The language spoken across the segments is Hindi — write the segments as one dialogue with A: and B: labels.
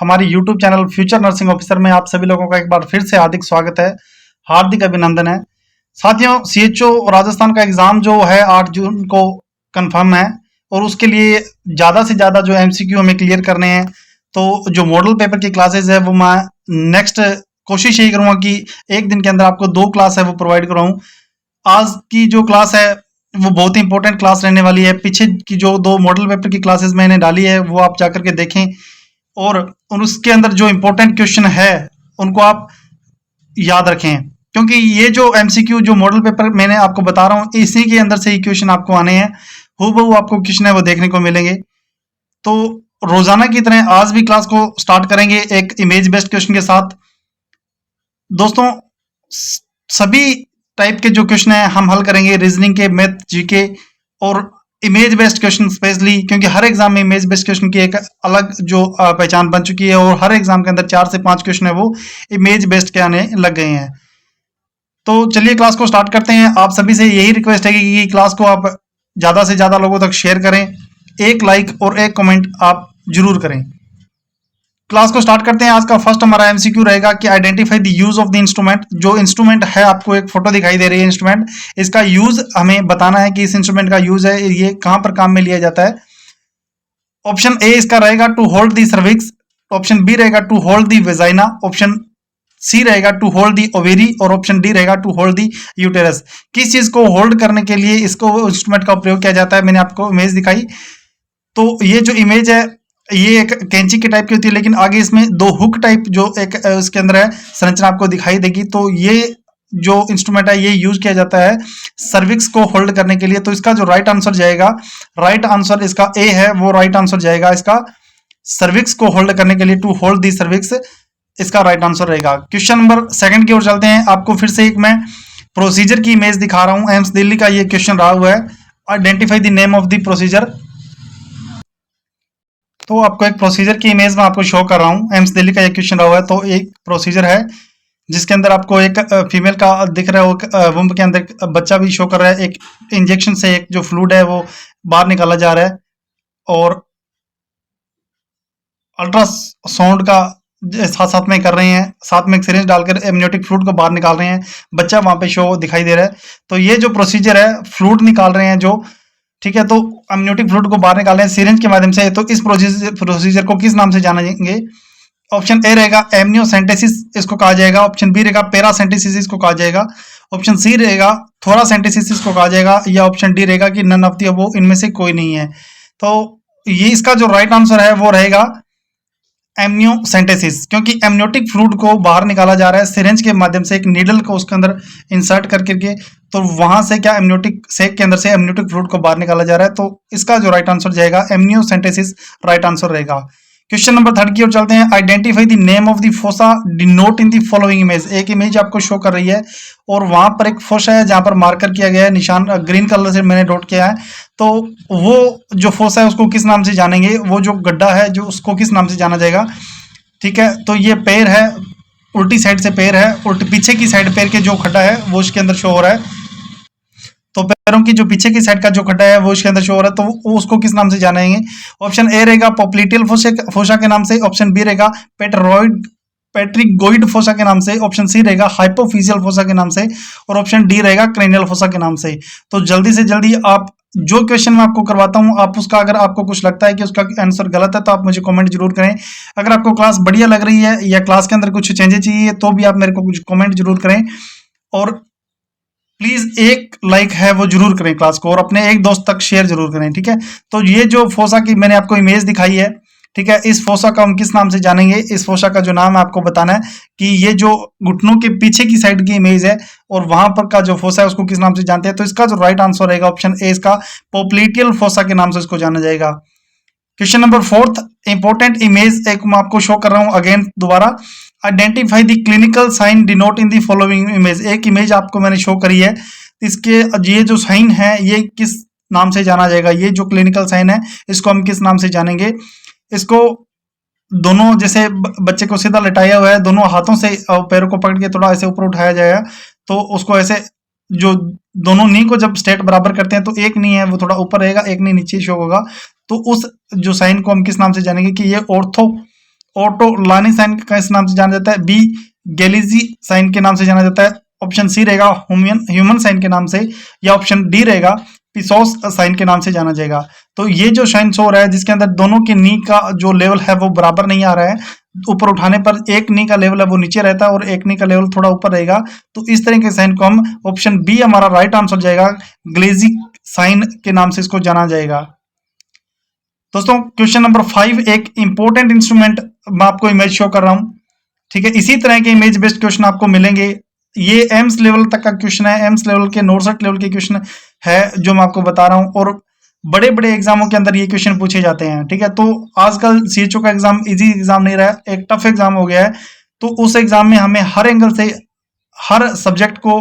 A: हमारी YouTube channel future nursing officer में आप सभी लोगों का एक बार फिर से हार्दिक स्वागत है, हार्दिक अभिनंदन है। साथियों, सीएचओ राजस्थान का एग्जाम जो है 8 जून को कंफर्म है और उसके लिए ज़्यादा से ज़्यादा जो एमसीक्यू हमें क्लियर करने हैं। तो जो मॉडल पेपर की क्लासेस है वो मैं नेक्स्ट कोशिश यही करूँगा कि एक दिन के अंदर आपको 2 क्लास है वो प्रोवाइड कराऊँ। आज की जो क्लास है वो बहुत ही इंपॉर्टेंट क्लास रहने वाली है। पीछे की जो 2 मॉडल पेपर की क्लासेस मैंने डाली है वो आप जाकर के देखें और उसके अंदर जो इंपॉर्टेंट क्वेश्चन है उनको आप याद रखें, क्योंकि ये जो एमसीक्यू जो मॉडल पेपर मैंने आपको बता रहा हूँ इसी के अंदर से ही क्वेश्चन आपको आने हैं। हूबहू आपको क्वेश्चन है वो देखने को मिलेंगे। तो रोजाना की तरह आज भी क्लास को स्टार्ट करेंगे एक इमेज बेस्ड क्वेश्चन के साथ। दोस्तों, सभी टाइप के जो क्वेश्चन है हम हल करेंगे, रीजनिंग के, मैथ, जीके और इमेज बेस्ड क्वेश्चन स्पेशली, क्योंकि हर एग्जाम में इमेज बेस्ड क्वेश्चन की एक अलग जो पहचान बन चुकी है और हर एग्जाम के अंदर 4 से 5 क्वेश्चन है वो इमेज बेस्ड के आने लग गए हैं। तो चलिए क्लास को स्टार्ट करते हैं। आप सभी से यही रिक्वेस्ट है कि क्लास को आप ज़्यादा से ज़्यादा लोगों तक शेयर करें, एक लाइक और एक कमेंट आप जरूर करें। क्लास को स्टार्ट करते हैं। आज का फर्स्ट हमारा एमसीक्यू रहेगा कि identify the use of the instrument. जो इंस्ट्रूमेंट है, आपको एक फोटो दिखाई दे रही है इंस्ट्रूमेंट, इसका यूज हमें बताना है कि इस इंस्ट्रूमेंट का यूज है, ये कहां पर काम में लिया जाता है। ऑप्शन ए इसका रहेगा to hold the cervix, option B रहेगा to hold the vagina, option C रहेगा टू होल्ड दी ओवेरी और ऑप्शन डी रहेगा टू होल्ड दी यूटेरस। किस चीज को होल्ड करने के लिए इसको इंस्ट्रूमेंट का प्रयोग किया जाता है, मैंने आपको इमेज दिखाई। तो ये जो इमेज है ये एक कैंची के टाइप की होती है, लेकिन आगे इसमें 2 हुक टाइप जो एक उसके अंदर है संरचना आपको दिखाई देगी। तो ये जो इंस्ट्रूमेंट है ये यूज किया जाता है सर्विक्स को होल्ड करने के लिए। तो इसका जो राइट आंसर जाएगा, राइट आंसर इसका ए है, वो राइट आंसर जाएगा इसका सर्विक्स को होल्ड करने के लिए, टू होल्ड दी सर्विक्स इसका राइट आंसर रहेगा। क्वेश्चन नंबर 2 की ओर चलते हैं। आपको फिर से एक मैं प्रोसीजर की इमेज दिखा रहा हूं। एम्स दिल्ली का ये क्वेश्चन रहा हुआ है, identify the name of the procedure. तो आपको एक प्रोसीजर की इमेज में आपको शो कर रहा हूँ। एम्स दिल्ली का ये क्वेश्चन रहा हुआ है। तो एक प्रोसीजर है जिसके अंदर आपको एक फीमेल का दिख रहा है, वुम्ब के अंदर बच्चा भी शो कर रहा है। एक इंजेक्शन से एक जो फ्लूइड है वो बाहर निकाला जा रहा है और अल्ट्रासाउंड का साथ साथ में कर रहे हैं, साथ में एक सिरिंज डालकर एमनियोटिक फ्लूइड को बाहर निकाल रहे हैं। बच्चा वहां पे शो दिखाई दे रहा है। तो ये जो प्रोसीजर है, फ्लूइड निकाल रहे हैं जो, ठीक है, तो एमनियोटिक फ्लूइड को बाहर निकाल रहे हैं सिरिंज के माध्यम से। तो इस प्रोसीजर को किस नाम से जानेंगे? ऑप्शन ए रहेगा एमनियोसेंटेसिस, इसको कहा जाएगा। ऑप्शन बी रहेगा पैरासेंटेसिस, इसको कहा जाएगा। ऑप्शन सी रहेगा थोरासेंटेसिस, इसको कहा जाएगा। या ऑप्शन डी रहेगा कि नन ऑफ द अबव, इनमें से कोई नहीं है। तो ये इसका जो राइट आंसर है वो रहेगा एमनियोसेंटेसिस, क्योंकि एमनियोटिक फ्लूइड को बाहर निकाला जा रहा है सिरिंज के माध्यम से, एक नीडल को उसके अंदर इंसर्ट करके। तो वहां से क्या एमनियोटिक सेक के अंदर से एमनियोटिक फ्लूइड को बाहर निकाला जा रहा है। तो इसका जो राइट आंसर जाएगा एमनियोसेंटेसिस राइट आंसर रहेगा। क्वेश्चन नंबर 3 की ओर चलते हैं। Identify the name of the fossa denote in the following image. एक इमेज आपको शो कर रही है और वहां पर एक फोसा है जहां पर मार्कर किया गया है, निशान ग्रीन कलर से मैंने डॉट किया है। तो वो जो फोसा है उसको किस नाम से जानेंगे? वो जो गड्ढा है जो, उसको किस नाम से जाना जाएगा? ठीक है, तो ये पैर है, उल्टी साइड से पैर है, उल्टी पीछे की साइड पैर के जो खड्डा है वो इसके अंदर शो हो रहा है। तो पैरों की जो पीछे की साइड का जो खड्डा है वो इसके अंदर शो हो रहा है। तो वो उसको किस नाम से जानेंगे? ऑप्शन ए रहेगा पॉप्लिटियल फोसा के नाम से। ऑप्शन बी रहेगा पैट्रिगोइड फोसा के नाम से। ऑप्शन सी रहेगा हाइपोफिजियल फोसा के नाम से और ऑप्शन डी रहेगा क्रेनियल फोसा के नाम से। तो जल्दी से जल्दी आप जो क्वेश्चन मैं आपको करवाता हूं, आप उसका, अगर आपको कुछ लगता है कि उसका आंसर गलत है तो आप मुझे कमेंट जरूर करें। अगर आपको क्लास बढ़िया लग रही है या क्लास के अंदर कुछ चेंजेस चाहिए तो भी आप मेरे को कुछ कमेंट जरूर करें और प्लीज एक लाइक है वो जरूर करें क्लास को और अपने एक दोस्त तक शेयर जरूर करें। ठीक है, तो ये जो फोसा की मैंने आपको इमेज दिखाई है, ठीक है, इस फोसा का हम किस नाम से जानेंगे? इस फोसा का जो नाम है आपको बताना है कि ये जो घुटनों के पीछे की साइड की इमेज है और वहां पर का जो फोसा है उसको किस नाम से जानते हैं? तो इसका जो राइट आंसर रहेगा ऑप्शन ए, इसका पॉप्लिटियल फोसा के नाम से इसको जाना जाएगा। क्वेश्चन नंबर 4, इंपॉर्टेंट इमेज एक मैं आपको शो कर रहा हूं अगेन दोबारा। Identify the clinical sign denote in the following image. एक इमेज आपको मैंने शो करी है, इसके ये जो साइन है ये किस नाम से जाना जाएगा? ये जो क्लिनिकल साइन है इसको हम किस नाम से जानेंगे? इसको दोनों, जैसे बच्चे को सीधा लटाया हुआ है, दोनों हाथों से पैरों को पकड़ के थोड़ा ऐसे ऊपर उठाया जाएगा, तो उसको ऐसे जो दोनों नी को जब स्ट्रेट बराबर करते हैं तो एक नी है वो थोड़ा ऊपर रहेगा, एक नी नीचे शो होगा। तो उस जो साइन को हम किस नाम से जानेंगे कि ये ऑटो लानी साइन किस नाम से जाना जाता है, बी गैलीजी साइन के नाम से जाना जाता है, ऑप्शन सी रहेगा ह्यूमन साइन के नाम से, या ऑप्शन डी रहेगा पिसोस साइन के नाम से जाना जाएगा। तो ये जो साइन शो हो रहा है जिसके अंदर दोनों के नी का जो लेवल है वो बराबर नहीं आ रहा है, ऊपर उठाने पर एक नी का लेवल है वो नीचे रहता है और एक नी का लेवल थोड़ा ऊपर रहेगा, तो इस तरह के साइन को हम, ऑप्शन बी हमारा राइट आंसर जाएगा, ग्लेजी साइन के नाम से इसको जाना जाएगा। दोस्तों क्वेश्चन नंबर 5 एक इंपॉर्टेंट इंस्ट्रूमेंट मैं आपको इमेज शो कर रहा हूं, ठीक है। इसी तरह के इमेज बेस्ड क्वेश्चन आपको मिलेंगे, ये एम्स लेवल तक का क्वेश्चन है, एम्स लेवल के नॉर्सट लेवल के क्वेश्चन है जो मैं आपको बता रहा हूं, और बड़े बड़े एग्जामों के अंदर ये क्वेश्चन पूछे जाते हैं, ठीक है। तो आजकल सीएचओ का एग्जाम इजी एग्जाम नहीं रहा, एक टफ एग्जाम हो गया है, तो उस एग्जाम में हमें हर एंगल से हर सब्जेक्ट को,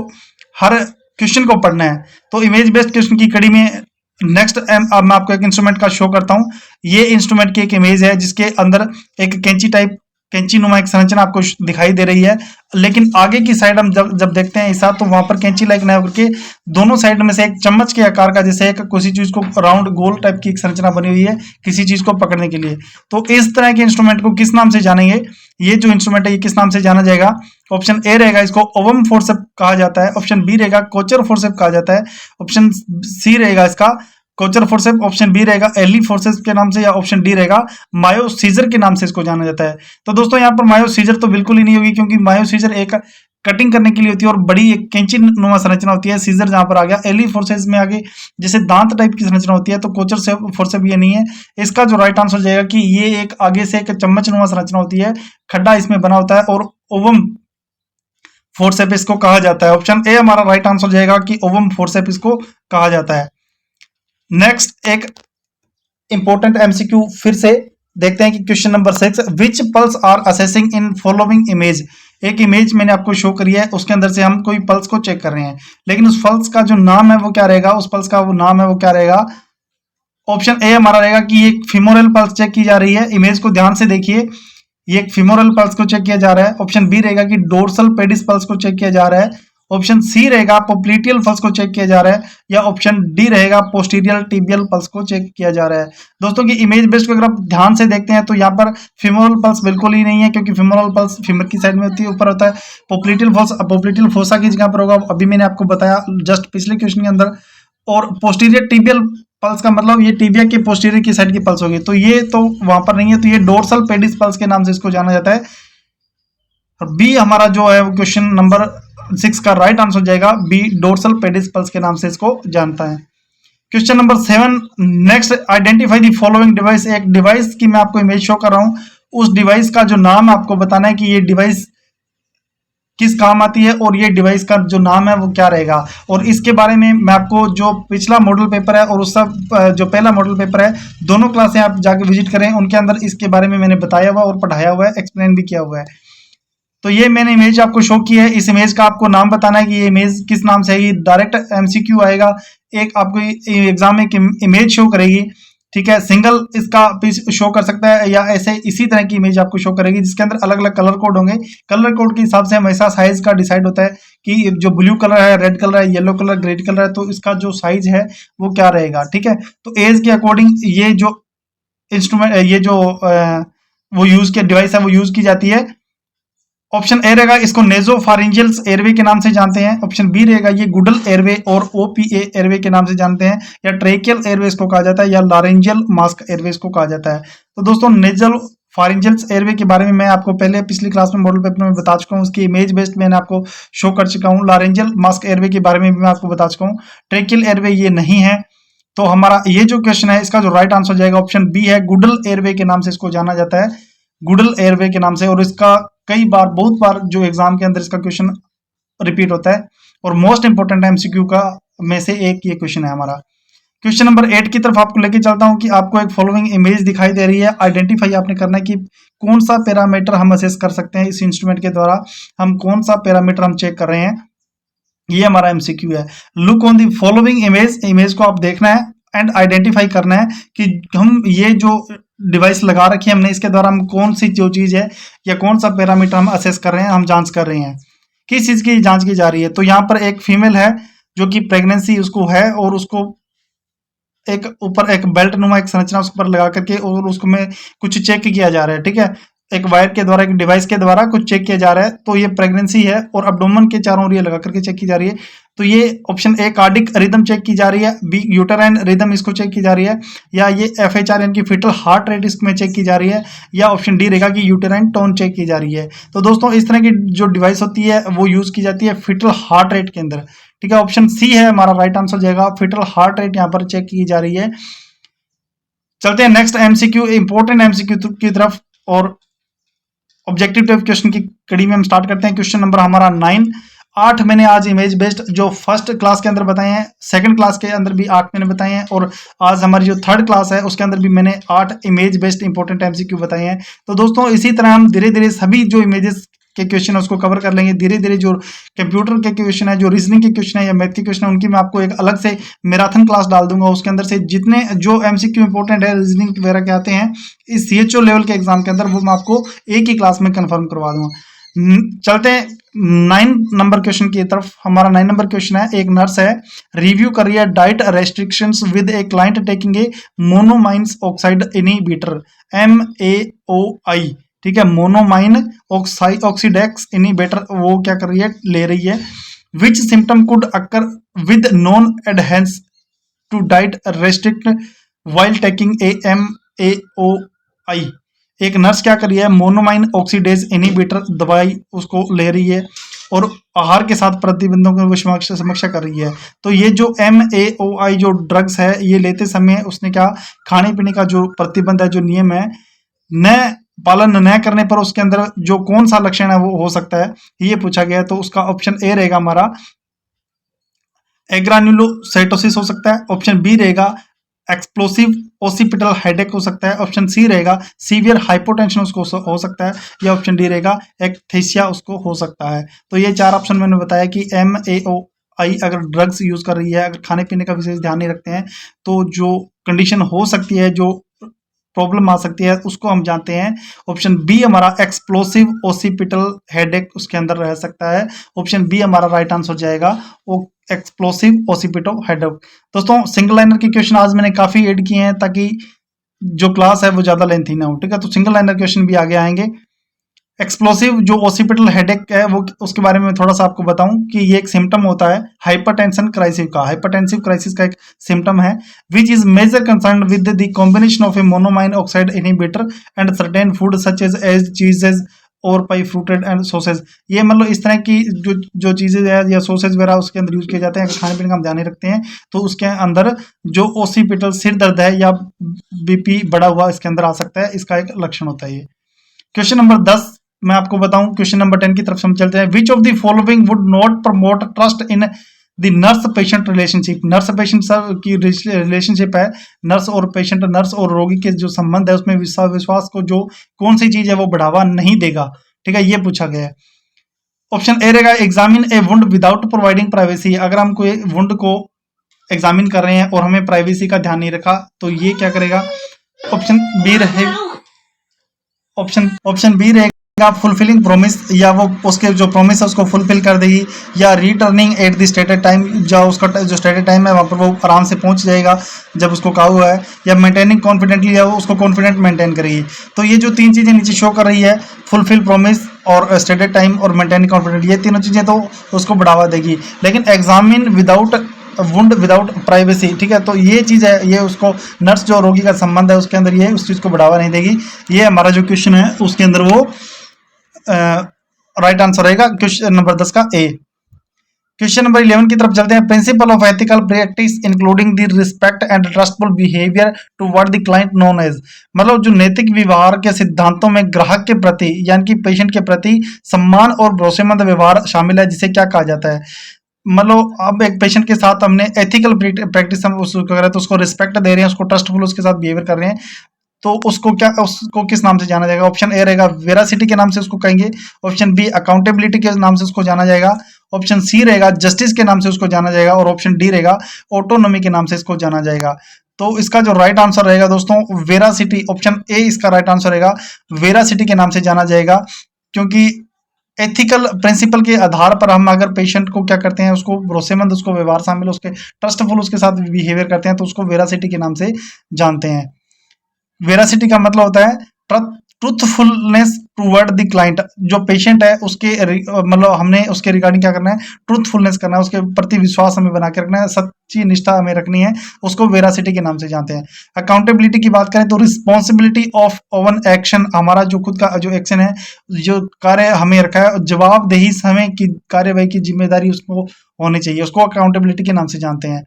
A: हर क्वेश्चन को पढ़ना है। तो इमेज बेस्ड क्वेश्चन की कड़ी में नेक्स्ट अब मैं आपको एक इंस्ट्रूमेंट का शो करता हूं। ये इंस्ट्रूमेंट की एक इमेज है जिसके अंदर एक कैंची टाइप, कैंची नुमा एक संरचना आपको दिखाई दे रही है, लेकिन आगे की साइड हम जब देखते हैं ऐसा, तो वहां पर कैंची लाइक ना होकर के दोनों साइड में से एक चम्मच के आकार का, जैसे एक किसी चीज को राउंड गोल टाइप की एक संरचना बनी हुई है किसी चीज को पकड़ने के लिए। तो इस तरह के इंस्ट्रूमेंट को किस नाम से जानेंगे, ये जो इंस्ट्रूमेंट है ये किस नाम से जाना जाएगा? ऑप्शन ए रहेगा इसको ओवम फोर्सेप कहा जाता है, ऑप्शन बी रहेगा कोचर फोर्सेप कहा जाता है, ऑप्शन सी रहेगा इसका कोचर फोर्सेप, ऑप्शन बी रहेगा एली फोर्सेस के नाम से, या ऑप्शन डी रहेगा मायो सीजर के नाम से इसको जाना जाता है। तो दोस्तों यहाँ पर मायो सीजर तो बिल्कुल ही नहीं होगी, क्योंकि मायो सीजर एक कटिंग करने के लिए होती है और बड़ी एक कैंची नुमा संरचना होती है। सीजर जहां पर आ गया, एली फोर्सेस में आगे जैसे दांत टाइप की संरचना होती है, तो कोचर से फोर्सेप ये नहीं है। इसका जो राइट आंसर जाएगा कि ये एक आगे से एक चम्मच नुमा संरचना होती है, खड्डा इसमें बना होता है और ओवम फोर्सेप इसको कहा जाता है। ऑप्शन ए हमारा राइट आंसर जाएगा कि ओवम फोर्सेप इसको कहा जाता है। नेक्स्ट एक इंपॉर्टेंट एमसीक्यू फिर से देखते हैं कि question number 6, which pulse are assessing in following image. एक इमेज मैंने आपको शो करी है, उसके अंदर से हम कोई पल्स को चेक कर रहे हैं, लेकिन उस पल्स का जो नाम है वो क्या रहेगा, उस पल्स का वो नाम है वो क्या रहेगा? ऑप्शन ए हमारा रहेगा कि एक फिमोरल पल्स चेक की जा रही है। इमेज को ध्यान से देखिए, ये एक फिमोरल पल्स को चेक किया जा रहा है। ऑप्शन बी रहेगा कि डोर्सल पेडिस पल्स को चेक किया जा रहा है। ऑप्शन सी रहेगा पोप्लिटियल पल्स को चेक किया जा रहा है, या ऑप्शन डी रहेगा पोस्टीरियर टिबियल पल्स को चेक किया जा रहा है। दोस्तों की इमेज बेस्ड को अगर आप ध्यान से देखते हैं तो यहाँ पर फिमोरल पल्स बिल्कुल ही नहीं है, क्योंकि फिमोरल पल्स फीमर की साइड में होती है, ऊपर होता है। पोप्लिटियल पल्स पोप्लिटियल फोसा की जगह पर होगा, अभी मैंने आपको बताया जस्ट पिछले क्वेश्चन के अंदर। और पोस्टीरियर टिबियल पल्स का मतलब ये टिबिया के पोस्टीरियर की साइड की पल्स होगी, तो ये तो वहां पर नहीं है, तो ये डोर्सल पेडिस पल्स के नाम से इसको जाना जाता है। और बी हमारा जो है वो क्वेश्चन नंबर 6 का राइट आंसर जाएगा, बी डोर्सल पेडिस पल्स के नाम से इसको जानता है। Question number 7, next identify the following device. एक डिवाइस की मैं आपको इमेज शो कर रहा हूं, उस डिवाइस का जो नाम आपको बताना है कि ये डिवाइस किस काम आती है और ये डिवाइस का जो नाम है वो क्या रहेगा। और इसके बारे में मैं आपको जो पिछला मॉडल पेपर है और उसका जो पहला मॉडल पेपर है, दोनों क्लासें आप जाके विजिट करें, उनके अंदर इसके बारे में मैंने बताया हुआ और पढ़ाया हुआ है, एक्सप्लेन भी किया हुआ है। तो ये मैंने इमेज आपको शो की है, इस इमेज का आपको नाम बताना है कि ये इमेज किस नाम से है। ये डायरेक्ट एमसीक्यू आएगा, एक आपको एग्जाम में एक इमेज शो करेगी, ठीक है। सिंगल इसका पीस शो कर सकता है, या ऐसे इसी तरह की इमेज आपको शो करेगी जिसके अंदर अलग अलग कलर कोड होंगे। कलर कोड के हिसाब से हमेशा साइज का डिसाइड होता है कि जो ब्लू कलर है, रेड कलर है, येलो कलर, ग्रीन कलर है, तो इसका जो साइज है वो क्या रहेगा, ठीक है। तो एज के अकॉर्डिंग ये जो इंस्ट्रूमेंट, ये जो वो यूज के डिवाइस है वो यूज की जाती है। ऑप्शन ए रहेगा इसको नेजोफारिंजियल एयरवे के नाम से जानते हैं। ऑप्शन बी रहेगा ये गुडल एयरवे और ओपीए एयरवे के नाम से जानते हैं, या ट्रेकियल एयरवेज को कहा जाता है, या लारेंजियल मास्क एयरवेज को कहा जाता है। तो दोस्तों नेजल फारिंजियल एयरवे के बारे में मैं आपको पहले पिछली क्लास में मॉडल पेपर में बता चुका हूँ, उसकी इमेज बेस्ड मैंने आपको शो कर चुका हूँ। लारेंजियल मास्क एयरवे के बारे में भी मैं आपको बता चुका हूँ। ट्रेकियल एयरवे ये नहीं है। तो हमारा ये जो क्वेश्चन है इसका जो राइट आंसर जाएगा ऑप्शन बी है, गुडल एयरवे के नाम से इसको जाना जाता है, गुडल एयरवे के नाम से। और इसका कई बार, बहुत बार जो एग्जाम के अंदर इसका क्वेश्चन रिपीट होता है, और मोस्ट इंपोर्टेंट एमसीक्यू का में से एक ये क्वेश्चन है हमारा। क्वेश्चन नंबर 8 की तरफ आपको लेके चलता हूं कि आपको एक फॉलोइंग इमेज दिखाई दे रही है, आइडेंटिफाई आपने करना है कि कौन सा पैरामीटर हम असेस कर सकते हैं इस इंस्ट्रूमेंट के द्वारा, हम कौन सा पैरामीटर हम चेक कर रहे हैं, ये हमारा एमसीक्यू है। Look on the following image, image को आप देखना है एंड आइडेंटिफाई करना है कि हम ये जो डिवाइस लगा रखी है हमने, इसके द्वारा हम कौन सी जो चीज है या कौन सा पैरामीटर हम असेस कर रहे हैं, हम जांच कर रहे हैं, किस चीज की जांच की जा रही है। तो यहाँ पर एक फीमेल है जो कि प्रेगनेंसी उसको है, और उसको एक ऊपर एक बेल्ट नुमा एक संरचना उस पर लगा करके और उसको में कुछ चेक किया जा रहा है, ठीक है। एक वायर के द्वारा, एक डिवाइस के द्वारा कुछ चेक किया जा रहा है, तो ये प्रेगनेंसी है और एब्डोमेन के चारों ओर ये लगा करके चेक की जा रही है। तो ये option A cardiac rhythm check की जा रही है, बी यूटेराइन रिदम इसको चेक की जा रही है, या ये एफएचआर यानी कि फीटल हार्ट रेट इसमें चेक की जा रही है, या ऑप्शन डी रहेगा कि यूटेराइन टोन चेक की जा रही है। तो दोस्तों इस तरह की जो डिवाइस होती है वो यूज की जाती है फीटल हार्ट रेट के अंदर। ठीक है, ऑप्शन सी है हमारा राइट आंसर जाएगा, फीटल हार्ट रेट यहाँ पर चेक की जा रही है। चलते हैं नेक्स्ट एमसीक्यू, इंपॉर्टेंट एमसीक्यू की तरफ, और ऑब्जेक्टिव टाइप क्वेश्चन की कड़ी में हम स्टार्ट करते हैं। क्वेश्चन नंबर हमारा 9। 8 मैंने आज इमेज बेस्ड जो फर्स्ट क्लास के अंदर बताए हैं, सेकंड क्लास के अंदर भी 8 मैंने बताए हैं, और आज हमारी जो थर्ड क्लास है उसके अंदर भी मैंने 8 इमेज बेस्ड इंपॉर्टेंट एमसीक्यू बताए हैं। तो दोस्तों इसी तरह हम धीरे धीरे सभी जो इमेजेस के क्वेश्चन है उसको कवर कर लेंगे। धीरे धीरे जो कंप्यूटर के क्वेश्चन है, जो रीजनिंग के क्वेश्चन है या मैथ के क्वेश्चन है, उनकी मैं आपको एक अलग से मैराथन क्लास डाल दूंगा। उसके अंदर से जितने जो एमसीक्यू इंपॉर्टेंट है रीजनिंग वगैरह के आते हैं इस सीएचओ लेवल के एग्जाम के अंदर, वो मैं आपको एक ही क्लास में कंफर्म करवा दूंगा। चलते हैं 9 नंबर क्वेश्चन की तरफ। हमारा 9 नंबर क्वेश्चन है, एक नर्स है, रिव्यू कर रही है diet restrictions with a client taking a monoamine oxidase inhibitor MAOI। ठीक है, मोनोमाइन ऑक्सीडेक्स इनहिबिटर वो क्या कर रही है, ले रही है। Which symptom could occur with non adherence to diet restrict while taking MAOI। एक नर्स क्या कर रही है, मोनोमाइन ऑक्सीडेज इनहिबिटर दवाई उसको ले रही है और आहार के साथ प्रतिबंधों की समीक्षा कर रही है। तो ये जो MAOI जो ड्रग्स है ये लेते समय उसने क्या, खाने पीने का जो प्रतिबंध है, जो नियम है, न पालन न करने पर उसके अंदर जो कौन सा लक्षण है वो हो सकता है, ये पूछा गया है। तो उसका ऑप्शन ए रहेगा हमारा एग्रान्युलोसाइटोसिस हो सकता है, ऑप्शन बी रहेगा एक्सप्लोसिव ओसिपिटल हेडेक हो सकता है, ऑप्शन सी रहेगा सीवियर हाइपोटेंशन उसको हो सकता है, या ऑप्शन डी रहेगा एक्थेसिया उसको हो सकता है। तो ये 4 ऑप्शन मैंने बताया कि MAOI अगर ड्रग्स यूज कर रही है, अगर खाने पीने का विशेष ध्यान नहीं रखते हैं, तो जो कंडीशन हो सकती है, जो प्रॉब्लम आ सकती है, उसको हम जानते हैं। ऑप्शन बी हमारा एक्सप्लोसिव ओसिपिटल हेडेक उसके अंदर रह सकता है। ऑप्शन बी हमारा राइट आंसर जाएगा वो एक्सप्लोसिव ओसिपिटो हेडेक। दोस्तों सिंगल लाइनर के क्वेश्चन आज मैंने काफी ऐड किए हैं ताकि जो क्लास है वो ज्यादा लेंथी ना हो। ठीक है, तो सिंगल लाइनर क्वेश्चन भी आगे आएंगे। एक्सप्लोसिव जो ओसिपिटल हेडेक है वो उसके बारे में थोड़ा सा आपको बताऊं कि ये एक सिम्टम होता है हाइपरटेंशन क्राइसिस का। हाइपरटेंसिव क्राइसिस का एक सिम्टम है which is major concern with the combination of a monoamine oxidase inhibitor and certain food such as cheeses और पाई फ्रूटेड एंड सॉसेज। ये मतलब इस तरह की जो चीजें है या सॉसेज वगैरह उसके अंदर यूज किए जाते हैं। अगर खाने पीने का हम ध्यान नहीं रखते हैं तो उसके अंदर जो ओसिपिटल सिर दर्द है या बीपी बढ़ा हुआ इसके अंदर आ सकता है, इसका एक लक्षण होता है ये। क्वेश्चन नंबर 10 मैं आपको बताऊं, क्वेश्चन नंबर 10 की तरफ हम चलते हैं। Which of the following would not promote trust in the nurse patient relationship. Nurse patient की रिलेशनशिप है, नर्स और पेशेंट, नर्स और रोगी के जो संबंध है उसमें विश्वास को जो कौन सी चीज है वो बढ़ावा नहीं देगा। ठीक है, ये पूछा गया है। ऑप्शन ए रहेगा एग्जामिन ए वुंड विदाउट प्रोवाइडिंग प्राइवेसी। अगर हम कोई वुंड को एग्जामिन कर रहे हैं और हमें प्राइवेसी का ध्यान नहीं रखा तो ये क्या करेगा। ऑप्शन बी रहेगा, ऑप्शन बी रहेगा फुलफिलिंग प्रोमिस, या वो उसके जो प्रोमिस है उसको फुलफिल कर देगी, या returning at the stated time, जो उसका जो स्टेटेड टाइम है वहाँ पर वो आराम से पहुंच जाएगा जब उसको कहा हुआ है, या मेंटेनिंग कॉन्फिडेंटली, या वो उसको कॉन्फिडेंट मेंटेन करेगी। तो ये जो 3 चीज़ें नीचे शो कर रही है, फुलफिल प्रोमिस और स्टेटेड टाइम और मेंटेनिंग कॉन्फिडेंट, ये तीनों चीज़ें तो उसको बढ़ावा देगी। लेकिन examine without wound without privacy, ठीक है, तो ये चीज है, ये उसको नर्स जो रोगी का संबंध है उसके अंदर ये उस चीज को बढ़ावा नहीं देगी। ये हमारा जो क्वेश्चन है उसके अंदर वो राइट आंसर रहेगा क्वेश्चन नंबर 10 का ए। क्वेश्चन नंबर 11 की तरफ चलते हैं। Principle of ethical practice including the respect and trustful behaviour toward the client known as. मतलब जो नैतिक व्यवहार के सिद्धांतों में ग्राहक के प्रति यानी कि पेशेंट के प्रति सम्मान और भरोसेमंद व्यवहार शामिल है, जिसे क्या कहा जाता है। मतलब अब एक पेशेंट के साथ हमने एथिकल प्रैक्टिस हम उसको कर रहे हैं, तो उसको रिस्पेक्ट दे रहे हैं, उसको ट्रस्टफुल उसके साथ बिहेवियर कर रहे हैं, तो उसको किस नाम से जाना जाएगा। ऑप्शन ए रहेगा वेरासिटी के नाम से उसको कहेंगे, ऑप्शन बी अकाउंटेबिलिटी के नाम से उसको जाना जाएगा, ऑप्शन सी रहेगा जस्टिस के नाम से उसको जाना जाएगा, और ऑप्शन डी रहेगा ऑटोनॉमी के नाम से इसको जाना जाएगा। तो इसका जो राइट आंसर रहेगा दोस्तों वेरासिटी, ऑप्शन ए इसका राइट आंसर रहेगा, वेरासिटी के नाम से जाना जाएगा। क्योंकि एथिकल प्रिंसिपल के आधार पर हम अगर पेशेंट को क्या करते हैं, उसको भरोसेमंद, उसको व्यवहार शामिल, उसके ट्रस्टफुल उसके साथ बिहेवियर करते हैं, तो उसको वेरासिटी के नाम से जानते हैं। वेरासिटी का मतलब होता है ट्रूथफुलनेस टूवर्ड द क्लाइंट, जो पेशेंट है उसके मतलब हमने उसके रिगार्डिंग क्या करना है, ट्रूथफुलनेस करना है, उसके प्रति विश्वास हमें बना के रखना है, सच्ची निष्ठा हमें रखनी है, उसको वेरासिटी के नाम से जानते हैं। अकाउंटेबिलिटी की बात करें तो रिस्पॉन्सिबिलिटी ऑफ ओवन एक्शन, हमारा जो खुद का जो एक्शन है, जो कार्य हमें रखा है, जवाबदेही हमें की कार्यवाही की जिम्मेदारी उसको होनी चाहिए, उसको अकाउंटेबिलिटी के नाम से जानते हैं।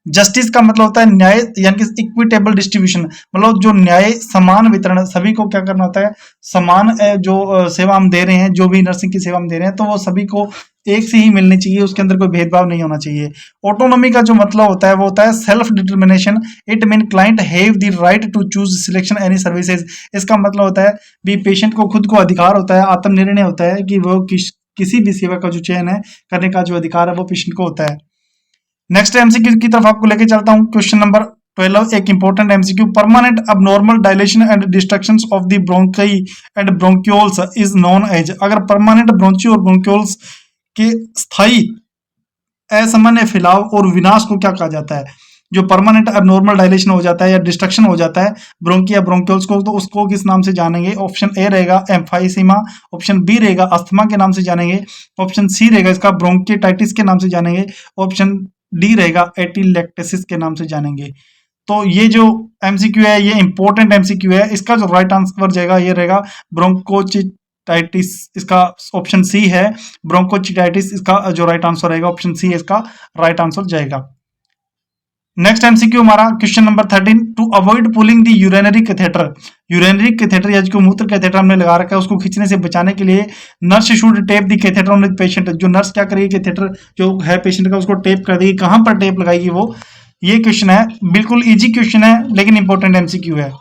A: जस्टिस का मतलब होता है न्याय, यानी कि इक्विटेबल डिस्ट्रीब्यूशन, मतलब जो न्याय समान वितरण, सभी को क्या करना होता है, समान जो सेवा हम दे रहे हैं, जो भी नर्सिंग की सेवा हम दे रहे हैं, तो वो सभी को एक से ही मिलनी चाहिए, उसके अंदर कोई भेदभाव नहीं होना चाहिए। ऑटोनॉमी का जो मतलब होता है वो होता है self determination, it mean client have the right to choose selection any services. इसका मतलब होता है भी पेशेंट को खुद को अधिकार होता है, आत्मनिर्णय होता है कि वो किसी भी सेवा का जो चयन है करने का जो अधिकार है वो पेशेंट को होता है। नेक्स्ट एमसीक्यू की तरफ आपको लेके चलता हूं। क्वेश्चन नंबर 12, एक important MCQ, permanent abnormal dilation and destructions of the bronchi and bronchioles is known as. अगर परमानेंट ब्रोंची और ब्रोंक्यूल्स के स्थायी असामान्य फैलाव और विनाश को क्या कहा जाता है? जो परमानेंट अबनॉर्मल डायलेशन हो जाता है या डिस्ट्रक्शन हो जाता है ब्रोंकी या ब्रोंक्यूल्स को, तो उसको किस नाम से जानेंगे? ऑप्शन ए रहेगा एम्फाइसीमा, ऑप्शन बी रहेगा अस्थमा के नाम से जानेंगे, ऑप्शन सी रहेगा इसका ब्रोंकिटाइटिस के नाम से जानेंगे, ऑप्शन डी रहेगा एटिलेक्टेसिस के नाम से जानेंगे। तो ये जो एमसीक्यू है ये इंपॉर्टेंट एमसीक्यू है, इसका जो राइट आंसर जाएगा ये रहेगा ब्रोंकोचिटाइटिस, इसका ऑप्शन सी है ब्रोंकोचिटाइटिस, इसका जो राइट आंसर रहेगा ऑप्शन सी इसका राइट आंसर जाएगा। नेक्स्ट एमसीक्यू हमारा question number 13, to avoid pulling the urinary catheter. Urinary catheter या जो मूत्र कैथेटर हमने लगा रखा है उसको खींचने से बचाने के लिए nurse should tape the catheter on the patient. जो नर्स क्या करेगी, कैथेटर जो है पेशेंट का उसको टेप कर देगी। कहां पर टेप लगाएगी वो, ये क्वेश्चन है, बिल्कुल इजी क्वेश्चन है लेकिन इंपॉर्टेंट एमसीक्यू है।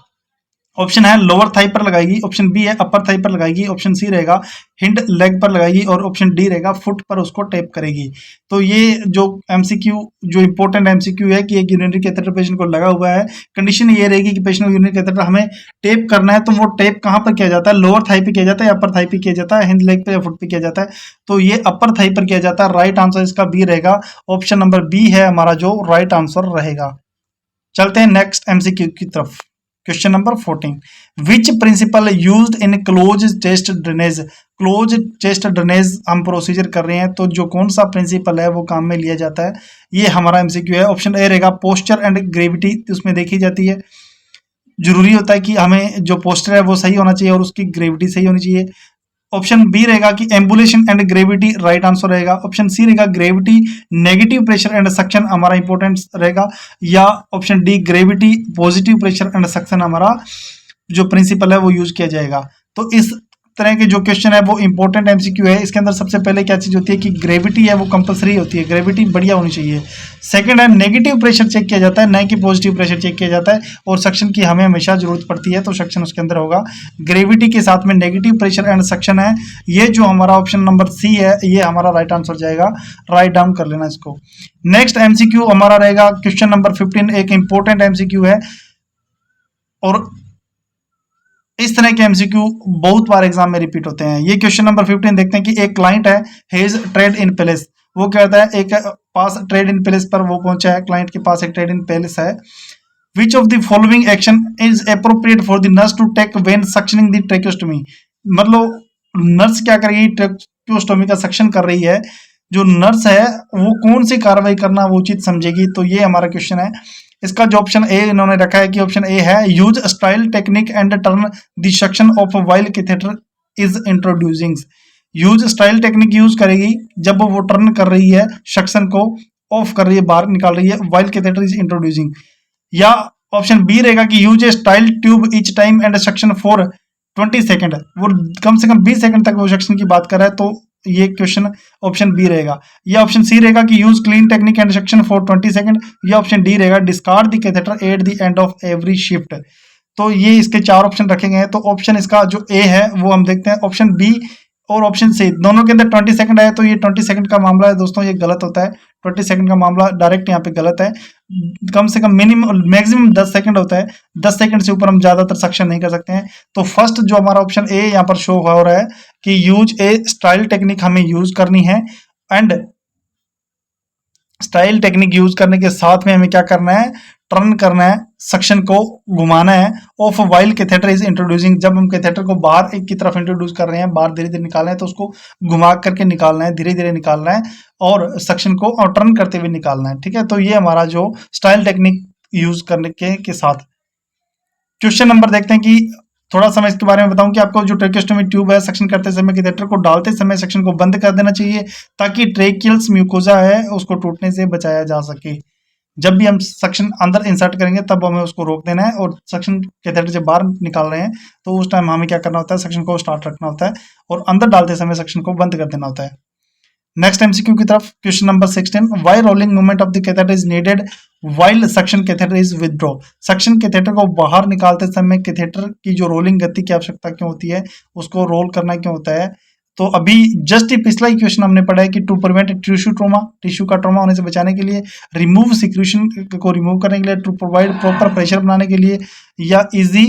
A: ऑप्शन है लोअर थाई पर लगाएगी, ऑप्शन बी है अपर थाई पर लगाएगी, ऑप्शन सी रहेगा हिंड लेग पर लगाएगी और ऑप्शन डी रहेगा फुट पर उसको टेप करेगी। तो ये जो एमसीक्यू जो इंपॉर्टेंट एमसीक्यू है कि एक यूरिनरी कैथेटर पेशेंट को लगा हुआ है, कंडीशन ये रहेगी कि पेशेंट को यूरिनरी कैथेटर हमें टेप करना है, तो वो टेप कहां पर किया जाता है? लोअर थाई पे किया जाता है, अपर थाई पे किया जाता है, हिंद लेग पे या फुट पे किया जाता है? तो ये अपर थाई पर किया जाता है। राइट आंसर इसका बी रहेगा, ऑप्शन नंबर बी है हमारा जो राइट आंसर रहेगा। चलते हैं नेक्स्ट एमसीक्यू की तरफ। Question number 14, which principle used in close chest drainage. Close chest drainage हम प्रोसीजर कर रहे हैं, तो जो कौन सा प्रिंसिपल है वो काम में लिया जाता है, ये हमारा एमसीक्यू है। ऑप्शन ए रहेगा पोस्चर एंड ग्रेविटी, उसमें देखी जाती है, जरूरी होता है कि हमें जो पोस्टर है वो सही होना चाहिए और उसकी ग्रेविटी सही होनी चाहिए। ऑप्शन बी रहेगा कि ambulation and gravity right answer रहेगा। ऑप्शन सी रहेगा gravity negative pressure and suction हमारा इंपॉर्टेंट रहेगा, या option D gravity positive pressure and suction हमारा जो प्रिंसिपल है वो यूज किया जाएगा। तो इस तरह के जो क्वेश्चन है वो इंपॉर्टेंट एमसीक्यू है। इसके अंदर सबसे पहले क्या चीज होती है कि ग्रेविटी है वो कंपलसरी होती है, ग्रेविटी बढ़िया होनी चाहिए। सेकंड है नेगेटिव प्रेशर चेक किया जाता है, न कि पॉजिटिव प्रेशर चेक किया जाता है, और सक्शन की हमें हमेशा जरूरत पड़ती है, तो सक्शन उसके अंदर होगा। ग्रेविटी के साथ में नेगेटिव प्रेशर एंड सक्शन है, ये जो हमारा ऑप्शन नंबर सी है ये हमारा राइट आंसर जाएगा। राइट डाउन कर लेना इसको। नेक्स्ट एमसीक्यू हमारा रहेगा क्वेश्चन नंबर 15, एक इंपॉर्टेंट एमसीक्यू है और इस तरह के एमसीक्यू बहुत बार एग्जाम में रिपीट होते हैं। ये क्वेश्चन नंबर 15 देखते हैं कि एक क्लाइंट है हेज ट्रेड इन पैलेस, वो क्या होता है, एक पास ट्रेड इन पैलेस पर वो पहुंचा है, क्लाइंट के पास एक ट्रेड इन पैलेस है। Which of the following action is appropriate for the nurse to take when suctioning the tracheostomy. मतलब नर्स क्या करेगी, ट्रेकोस्टोमी का सक्शन कर रही है, जो नर्स है वो कौन सी कार्रवाई करना वो उचित समझेगी, तो ये हमारा क्वेश्चन है। इसका जो ऑप्शन ए इन्होंने रखा है कि ऑप्शन ए है use style technique and turn the suction of while catheter is introducing. Use style technique use करेगी जब वो टर्न कर रही है, सक्शन को ऑफ कर रही है, बाहर निकाल रही है, वाइल कैथेटर इज इंट्रोड्यूसिंग। या ऑप्शन बी रहेगा कि use A style tube each time and suction for 20 second, वो कम से कम 20 सेकंड तक वो सक्शन की बात कर रहा है, तो ये क्वेश्चन ऑप्शन बी रहेगा। या ऑप्शन सी रहेगा कि use clean technique and suction for 20 second, या ऑप्शन डी रहेगा discard the catheter at the end of every shift. तो ये इसके चार ऑप्शन रखे गए हैं, तो ऑप्शन इसका जो ए है वो हम देखते हैं, ऑप्शन बी और ऑप्शन सी दोनों के अंदर 20 सेकंड है, तो ये 20 सेकंड का मामला है दोस्तों, ये गलत होता है। 20 सेकंड का मामला डायरेक्ट यहाँ पे गलत है, कम से कम मिनिमम मैक्सिमम 10 सेकंड होता है, 10 सेकंड से ऊपर हम ज्यादातर सक्शन नहीं कर सकते हैं। तो फर्स्ट जो हमारा ऑप्शन ए यहाँ पर शो हो रहा है कि यूज ए स्टाइल टेक्निक हमें यूज करनी है, एंड स्टाइल टेक्निक यूज करने के साथ में हमें क्या करना है, टर्न करना है, सक्शन को घुमाना है। Of while catheter is introducing, जब हम कैथेटर को बाहर एक की तरफ इंट्रोड्यूस कर रहे हैं, बाहर धीरे धीरे निकाल रहे हैं, तो उसको घुमा करके निकालना है, धीरे धीरे निकालना है और सक्शन को और टर्न करते हुए निकालना है। ठीक है, तो ये हमारा जो स्टाइल टेक्निक यूज करने के साथ। क्वेश्चन नंबर देखते हैं कि थोड़ा सा मैं इसके बारे में बताऊं कि आपको जो ट्रेकियोस्टोमी ट्यूब है, सक्शन करते समय कैथेटर को डालते समय सक्शन को बंद कर देना चाहिए ताकि ट्रेकियल्स म्यूकोजा है उसको टूटने से बचाया जा सके। जब भी हम सक्शन अंदर इंसर्ट करेंगे तब हमें उसको रोक देना है, और सक्शन कैथेटर जब बाहर निकाल रहे हैं तो उस टाइम हमें क्या करना होता है, सक्शन को स्टार्ट रखना होता है और अंदर डालते समय सक्शन को बंद कर देना होता है। नेक्स्ट एमसीक्यू की तरफ, question number 16, why rolling movement of the catheter is needed while suction catheter is withdraw. Suction catheter को बाहर निकालते समय कैथेटर की जो रोलिंग गति की आवश्यकता क्यों होती है, उसको रोल करना क्यों होता है। तो अभी जस्ट ही पिछला ही क्वेश्चन हमने पढ़ा है कि to prevent tissue trauma, tissue का ट्रोमा होने से बचाने के लिए, रिमूव सिक्रेशन को रिमूव करने के लिए, टू प्रोवाइड प्रॉपर प्रेशर बनाने के लिए, या easy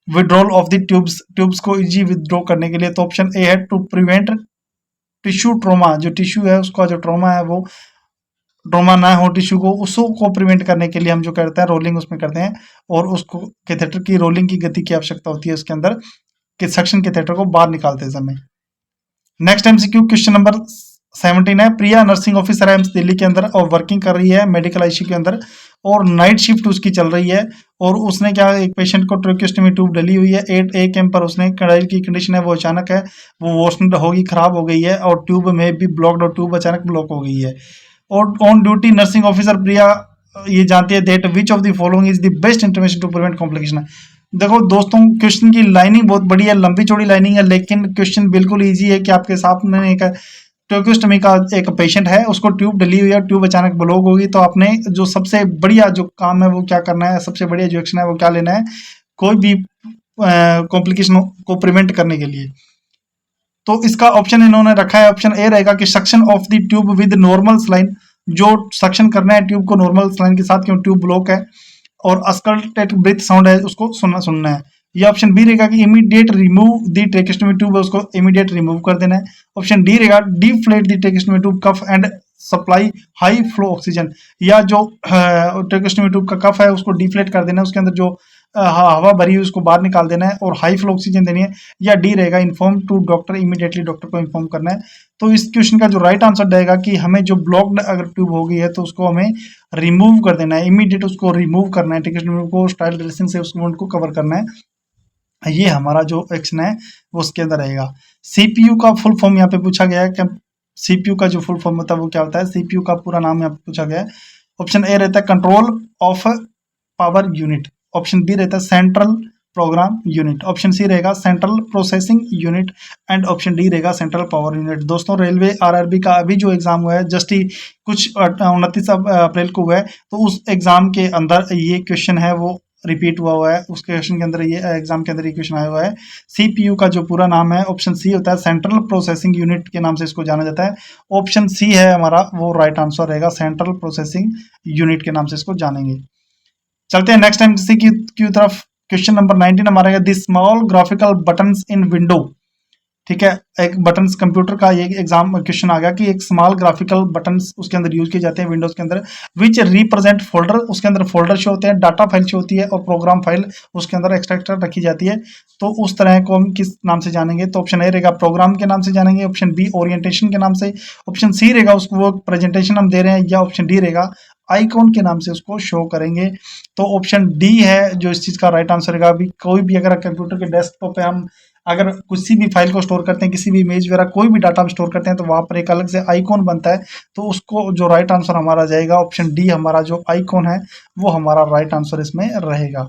A: withdrawal of the tubes, tubes को इजी विड्रॉ करने के लिए। तो ऑप्शन ए है टू प्रिवेंट टिश्यू ट्रोमा, जो टिश्यू है उसका जो ट्रोमा है वो ट्रोमा ना हो टिश्यू को, उसको प्रिवेंट करने के लिए हम जो करते हैं रोलिंग उसमें करते हैं, और उसको कैथेटर की रोलिंग की गति की आवश्यकता होती है उसके अंदर कि सक्शन कैथेटर को बाहर निकालते समय। नेक्स्ट एमसीक्यू क्वेश्चन नंबर 17 है, प्रिया नर्सिंग ऑफिसर है एम्स दिल्ली के अंदर और वर्किंग कर रही है मेडिकल आईसीयू के अंदर, और नाइट शिफ्ट उसकी चल रही है, और उसने क्या, एक पेशेंट को ट्रेकियोस्टोमी ट्यूब डली हुई है 8 AM पर, उसने कड़ाई की कंडीशन है वो अचानक है वो वॉशनड होगी, खराब हो गई है, और ट्यूब में भी ब्लॉक्ड, और ट्यूब अचानक ब्लॉक हो गई है। और on duty nursing officer Priya ये जानती है that which of the following is the best intervention to prevent complication. देखो दोस्तों, क्वेश्चन की लाइनिंग बहुत बड़ी है, लंबी चौड़ी लाइनिंग है, लेकिन क्वेश्चन बिल्कुल इजी है कि आपके सामने एक ट्रेकियोस्टोमी का एक पेशेंट है, उसको ट्यूब डली हुई है, ट्यूब अचानक ब्लॉक होगी, तो आपने जो सबसे बढ़िया जो काम है वो क्या करना है, सबसे बढ़िया जो एक्शन है वो क्या लेना है, कोई भी कॉम्प्लिकेशन को प्रिवेंट करने के लिए। तो इसका ऑप्शन इन्होंने रखा है, ऑप्शन ए रहेगा कि suction of the tube with normal saline, जो सक्शन करना है ट्यूब को नॉर्मल स्लाइन के साथ, क्यों ट्यूब ब्लॉक है, और अस्कल्टेट ब्रीथ साउंड है उसको सुनना है। ये ऑप्शन बी रहेगा कि immediate remove the tracheostomy tube है उसको इमीडिएट रिमूव कर देना है। ऑप्शन डी रहेगा deflate the tracheostomy tube cuff and supply high flow oxygen, या जो ट्रेकियोस्टोमी ट्यूब का कफ है उसको डिफ्लेट कर देना है, उसके अंदर जो हवा भरी हुई उसको बाहर निकाल देना है और हाई फ्लो ऑक्सीजन देनी है। या डी रहेगा inform to doctor, immediately doctor को इन्फॉर्म करना है। तो इस क्वेश्चन का जो राइट आंसर रहेगा कि हमें जो ब्लॉक्ड अगर ट्यूब हो गई है तो उसको हमें रिमूव कर देना है, इमीडिएट उसको रिमूव करना है, ट्रेकियोस्टोमी को स्टाइल ड्रेसिंग से उस वुंड को कवर करना है। ये हमारा जो एक्शन है वो उसके अंदर रहेगा। सीपीयू का फुल फॉर्म यहाँ पे पूछा गया है कि सीपीयू का जो फुल फॉर्म होता है वो क्या होता है, सीपीयू का पूरा नाम यहाँ पे पूछा गया है। ऑप्शन ए रहता है control of power unit, option B रहता है central program unit, option C रहेगा central processing unit, and option D रहेगा सेंट्रल पावर यूनिट। दोस्तों, रेलवे आरआरबी का अभी जो एग्जाम हुआ है जस्ट ही कुछ 29 अप्रैल को हुआ है, तो उस एग्जाम के अंदर ये क्वेश्चन है वो रिपीट हुआ है, उस क्वेश्चन के अंदर ये एग्जाम के अंदर ये क्वेश्चन आया हुआ है। सीपीयू का जो पूरा नाम है ऑप्शन सी होता है, सेंट्रल प्रोसेसिंग यूनिट के नाम से इसको जाना जाता है। ऑप्शन सी है हमारा वो राइट आंसर रहेगा, सेंट्रल प्रोसेसिंग यूनिट के नाम से इसको जानेंगे। चलते हैं नेक्स्ट एमसीक्यू की तरफ। क्वेश्चन नंबर 19 हमारा है, the small graphical buttons in window. ठीक है, एक बटन्स कंप्यूटर का ये एग्जाम क्वेश्चन आ गया कि एक स्मॉल ग्राफिकल बटन्स उसके अंदर यूज किए जाते हैं विंडोज के अंदर, विच रिप्रेजेंट फोल्डर, उसके अंदर फोल्डर शो होते हैं, डाटा फाइल शो होती है, और प्रोग्राम फाइल उसके अंदर एक्स्ट्रा रखी जाती है। तो उस तरह को हम किस नाम से जानेंगे, तो ऑप्शन ए रहेगा प्रोग्राम के नाम से जानेंगे, ऑप्शन बी ओरिएंटेशन के नाम से, ऑप्शन सी रहेगा उसको वो प्रेजेंटेशन हम दे रहे हैं, या ऑप्शन डी रहेगा आइकॉन के नाम से उसको शो करेंगे। तो ऑप्शन डी है जो इस चीज का राइट आंसर रहेगा। अभी कोई भी अगर कंप्यूटर के डेस्कटॉप पे हम अगर किसी भी फाइल को स्टोर करते हैं, किसी भी इमेज वगैरह कोई भी डाटा हम स्टोर करते हैं, तो वहां पर एक अलग से आइकॉन बनता है, तो उसको जो राइट आंसर हमारा जाएगा ऑप्शन डी, हमारा जो आइकॉन है वो हमारा राइट आंसर इसमें रहेगा।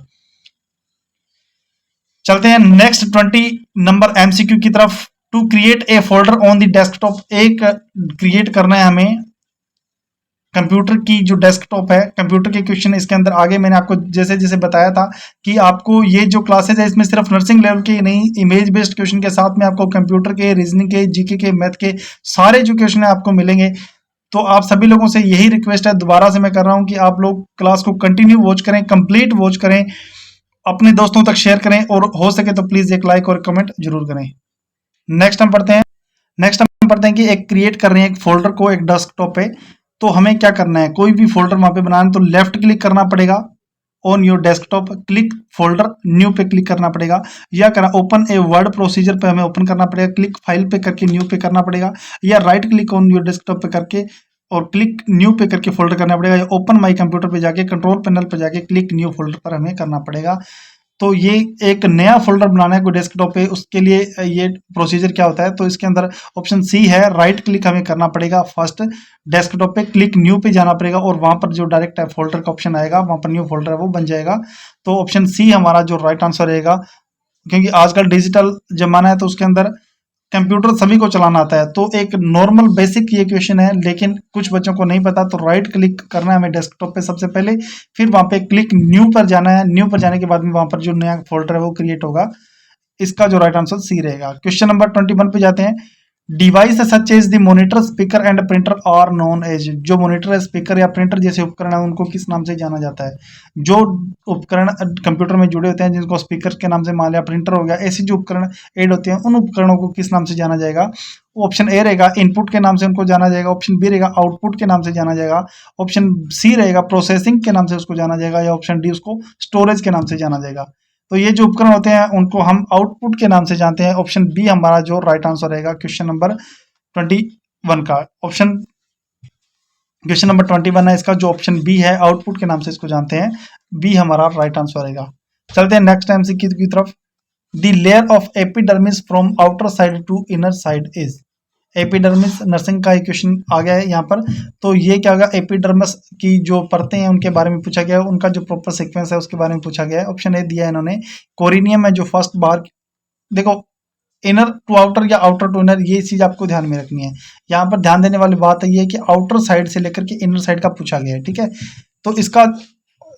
A: चलते हैं नेक्स्ट 20 नंबर एमसीक्यू की तरफ। To create a folder on the desktop, एक क्रिएट करना है हमें कंप्यूटर की जो डेस्कटॉप है, कंप्यूटर के क्वेश्चन इसके अंदर आगे मैंने आपको जैसे जैसे बताया था कि आपको ये जो क्लासेज है इसमें सिर्फ नर्सिंग लेवल के नहीं, इमेज बेस्ड क्वेश्चन के साथ में आपको कंप्यूटर के, रीजनिंग के, जीके के, मैथ के सारे जो क्वेश्चन है आपको मिलेंगे। तो आप सभी लोगों से यही रिक्वेस्ट है, दोबारा से मैं कर रहा हूँ कि आप लोग क्लास को कंटिन्यू वॉच करें, कंप्लीट वॉच करें, अपने दोस्तों तक शेयर करें, और हो सके तो प्लीज एक लाइक और कमेंट जरूर करें। नेक्स्ट हम पढ़ते हैं कि एक क्रिएट कर रहे हैं एक फोल्डर को एक डेस्कटॉप पे, तो हमें क्या करना है, कोई भी फोल्डर वहां पे बनाना है तो लेफ्ट क्लिक करना पड़ेगा on your desktop, click folder new पे क्लिक करना पड़ेगा, या करना ओपन ए वर्ड प्रोसीजर पे हमें ओपन करना पड़ेगा, क्लिक फाइल पे करके न्यू पे करना पड़ेगा, या right click on your desktop पे करके और क्लिक न्यू पे करके फोल्डर करना पड़ेगा, या ओपन माई कंप्यूटर पे जाके कंट्रोल पैनल पे जाके क्लिक न्यू फोल्डर पर हमें करना पड़ेगा। तो ये एक नया फोल्डर बनाना है कोई डेस्कटॉप पे, उसके लिए ये प्रोसीजर क्या होता है, तो इसके अंदर ऑप्शन सी है, राइट क्लिक हमें करना पड़ेगा फर्स्ट, डेस्कटॉप पे क्लिक न्यू पे जाना पड़ेगा और वहां पर जो डायरेक्ट फोल्डर का ऑप्शन आएगा वहां पर न्यू फोल्डर है वो बन जाएगा। तो ऑप्शन सी हमारा जो राइट आंसर रहेगा, क्योंकि आजकल डिजिटल जमाना है तो उसके अंदर कंप्यूटर सभी को चलाना आता है, तो एक नॉर्मल बेसिक ये क्वेश्चन है, लेकिन कुछ बच्चों को नहीं पता, तो राइट क्लिक करना है हमें डेस्कटॉप पे सबसे पहले, फिर वहां पे क्लिक न्यू पर जाना है, न्यू पर जाने के बाद में वहां पर जो नया फोल्डर है वो क्रिएट होगा। इसका जो राइट आंसर सी रहेगा। क्वेश्चन नंबर 21 पे जाते हैं। Device such as the monitor, speaker and printer are known as, जो मॉनिटर है, स्पीकर या प्रिंटर जैसे उपकरण है उनको किस नाम से जाना जाता है? जो उपकरण कंप्यूटर में जुड़े होते हैं जिनको स्पीकर के नाम से मान लिया, प्रिंटर हो गया, ऐसे जो उपकरण ऐड होते हैं उन उपकरणों को किस नाम से जाना जाएगा? ऑप्शन ए रहेगा इनपुट के नाम से उनको जाना जाएगा, ऑप्शन बी रहेगा आउटपुट के नाम से जाना जाएगा, ऑप्शन सी रहेगा प्रोसेसिंग के नाम से उसको जाना जाएगा, या ऑप्शन डी उसको स्टोरेज के नाम से जाना जाएगा। तो ये जो उपकरण होते हैं उनको हम आउटपुट के नाम से जानते हैं। ऑप्शन बी हमारा जो राइट आंसर रहेगा क्वेश्चन नंबर 21 का। क्वेश्चन नंबर 21 है इसका, जो ऑप्शन बी है आउटपुट के नाम से इसको जानते हैं, बी हमारा राइट आंसर रहेगा। चलते हैं नेक्स्ट एमसीक्यू की तरफ। The layer of epidermis from outer side to inner side is, epidermis nursing का एक क्वेश्चन आ गया है यहाँ पर। तो ये क्या होगा, एपिडर्मिस की जो परतें हैं उनके बारे में पूछा गया है, उनका जो प्रॉपर सीक्वेंस है उसके बारे में पूछा गया है। ऑप्शन ए दिया है इन्होंने, कोरिनियम है जो फर्स्ट बार, देखो इनर टू आउटर या आउटर टू इनर, ये चीज आपको ध्यान में रखनी है। यहाँ पर ध्यान देने वाली बात है ये कि आउटर साइड से लेकर के इनर साइड का पूछा गया है, ठीक है। तो इसका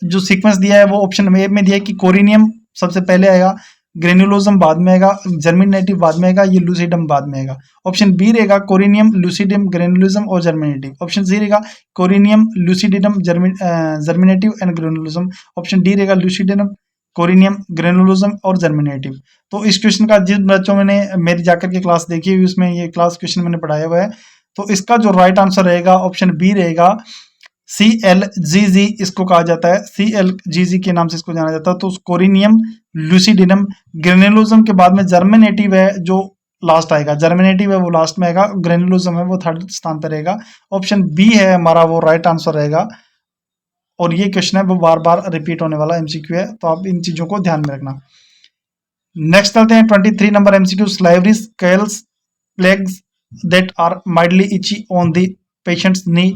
A: जो सीक्वेंस दिया है वो ऑप्शन ए में दिया है कि कोरिनियम सबसे पहले आएगा, ग्रेनुलोजम बाद में आएगा, जर्मिनेटिव बाद में आएगा, ये लूसिडम बाद में आएगा। ऑप्शन बी रहेगा कोरिनियम, लूसिडम, ग्रेनुलोजम और जर्मिनेटिव। ऑप्शन सी रहेगा कोरिनियम, लूसिडिनम, जर्मिनेटिव एंड ग्रेनुलोजम। ऑप्शन डी रहेगा लूसिडिनम, कोरिनियम, ग्रेनुलोजम और जर्मिनेटिव। तो इस क्वेश्चन का जिन बच्चों ने मेरी जाकर के क्लास देखी हुई उसमें ये क्लास क्वेश्चन मैंने पढ़ाया हुआ है। तो इसका जो राइट आंसर रहेगा ऑप्शन बी रहेगा CLGZ, इसको कहा जाता है, CLGZ के नाम से इसको जाना जाता है। तो कोरिनियम, लूसिडिनम, ग्रेनुलोजम के बाद में जर्मिनेटिव है जो लास्ट आएगा, जर्मिनेटिव है वो लास्ट में आएगा, ग्रेनुलोजम है वो थर्ड स्थान पर रहेगा। ऑप्शन बी है हमारा वो राइट आंसर रहेगा। और ये क्वेश्चन है वो बार बार रिपीट होने वाला MCQ है, तो आप इन चीजों को ध्यान में रखना। नेक्स्ट चलते हैं 23 number MCQ। Silvery scales legs that are mildly itchy on the patient's knee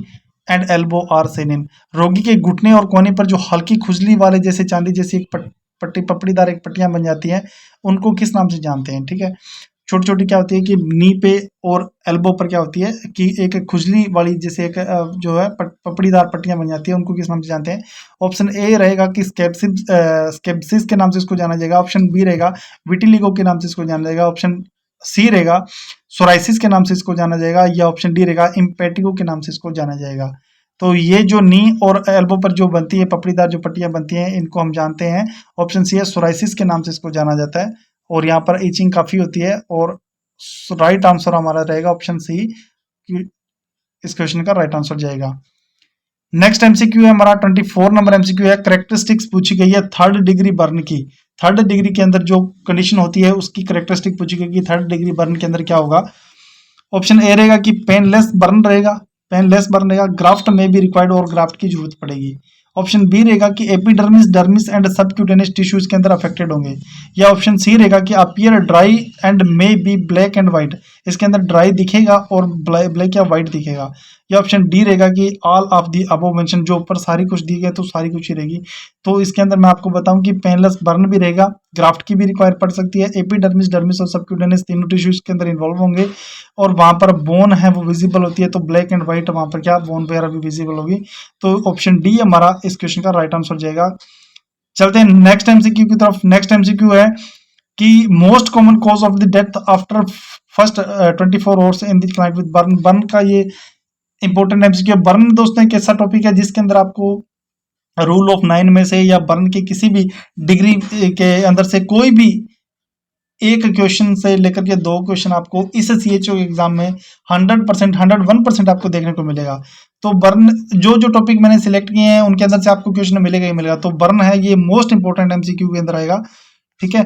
A: and elbow are seen, रोगी के घुटने और कोने पर जो हल्की खुजली वाले जैसे चांदी जैसी एक पट्टी पपड़ीदार एक पट्टियां बन जाती हैं उनको किस नाम से जानते हैं, ठीक है। छोटी छोटी क्या होती है कि नी पे और एल्बो पर क्या होती है कि एक खुजली वाली जैसे एक जो है पपड़ीदार पट्टियां बन जाती है, उनको किस नाम से जानते हैं? ऑप्शन ए रहेगा कि स्केप्सिस के नाम से इसको जाना जाएगा। ऑप्शन बी रहेगा विटिलिगो के नाम से इसको जाना जाएगा। ऑप्शन सी रहेगा सोराइसिस के नाम से इसको जाना जाएगा, या ऑप्शन डी रहेगा इम्पेटिगो के नाम से इसको जाना जाएगा। तो ये जो नी और एल्बो पर जो बनती है पपड़ीदार जो पट्टियां बनती हैं इनको हम जानते हैं, ऑप्शन सी है सोराइसिस के नाम से इसको जाना जाता है, और यहाँ पर इचिंग काफी होती है। और राइट आंसर हमारा रहेगा ऑप्शन सी, कि इस क्वेश्चन का राइट आंसर जाएगा। नेक्स्ट MCQ है हमारा 24 नंबर MCQ है। करेक्टरिस्टिक्स पूछी गई है थर्ड डिग्री बर्न की। थर्ड डिग्री के अंदर जो कंडीशन होती है उसकी करेक्टरिस्टिक पूछी गई कि थर्ड डिग्री बर्न के अंदर क्या होगा। ऑप्शन ए रहेगा कि पेनलेस बर्न रहेगा, पेनलेस बर्न रहेगा, ग्राफ्ट में भी रिक्वायर्ड और ग्राफ्ट की जरूरत पड़ेगी। ऑप्शन बी रहेगा कि epidermis, dermis and subcutaneous tissues के अंदर अफेक्टेड होंगे, या ऑप्शन सी रहेगा कि appear dry and may be black and white, इसके अंदर ड्राई दिखेगा और ब्लैक या व्हाइट दिखेगा, या ऑप्शन डी रहेगा कि all of the above mention, जो ऊपर सारी कुछ दी गई तो सारी कुछ ही रहेगी। तो इसके अंदर मैं आपको बताऊं कि पेनलेस बर्न भी रहेगा, ग्राफ्ट की भी रिक्वायर पड़ सकती है, एपिडर्मिस, डर्मिस और सबक्यूटेनियस तीनों टिश्यूज के अंदर इन्वॉल्व होंगे, और वहां पर बोन है वो विजिबल होती है, तो ब्लैक एंड व्हाइट वहां पर क्या बोन वगैरह भी विजिबल होगी। तो ऑप्शन डी हमारा इस क्वेश्चन का राइट आंसर जाएगा। चलते हैं नेक्स्ट MCQ की तरफ। नेक्स्ट MCQ है कि most common cause of the death after first 24 hours in the client with burn. Burn का ये इंपॉर्टेंट MCQ। बर्न दोस्तों एक ऐसा टॉपिक है जिसके अंदर आपको रूल ऑफ 9 में से या बर्न के किसी भी डिग्री के अंदर से कोई भी एक क्वेश्चन से लेकर के 2 क्वेश्चन आपको इस सीएचओ एग्जाम में 100%, 101% आपको देखने को मिलेगा। तो बर्न जो टॉपिक मैंने सिलेक्ट किए हैं उनके अंदर से आपको क्वेश्चन मिलेगा ही मिलेगा। तो बर्न है ये मोस्ट इंपोर्टेंट एमसीक्यू के अंदर आएगा, ठीक है।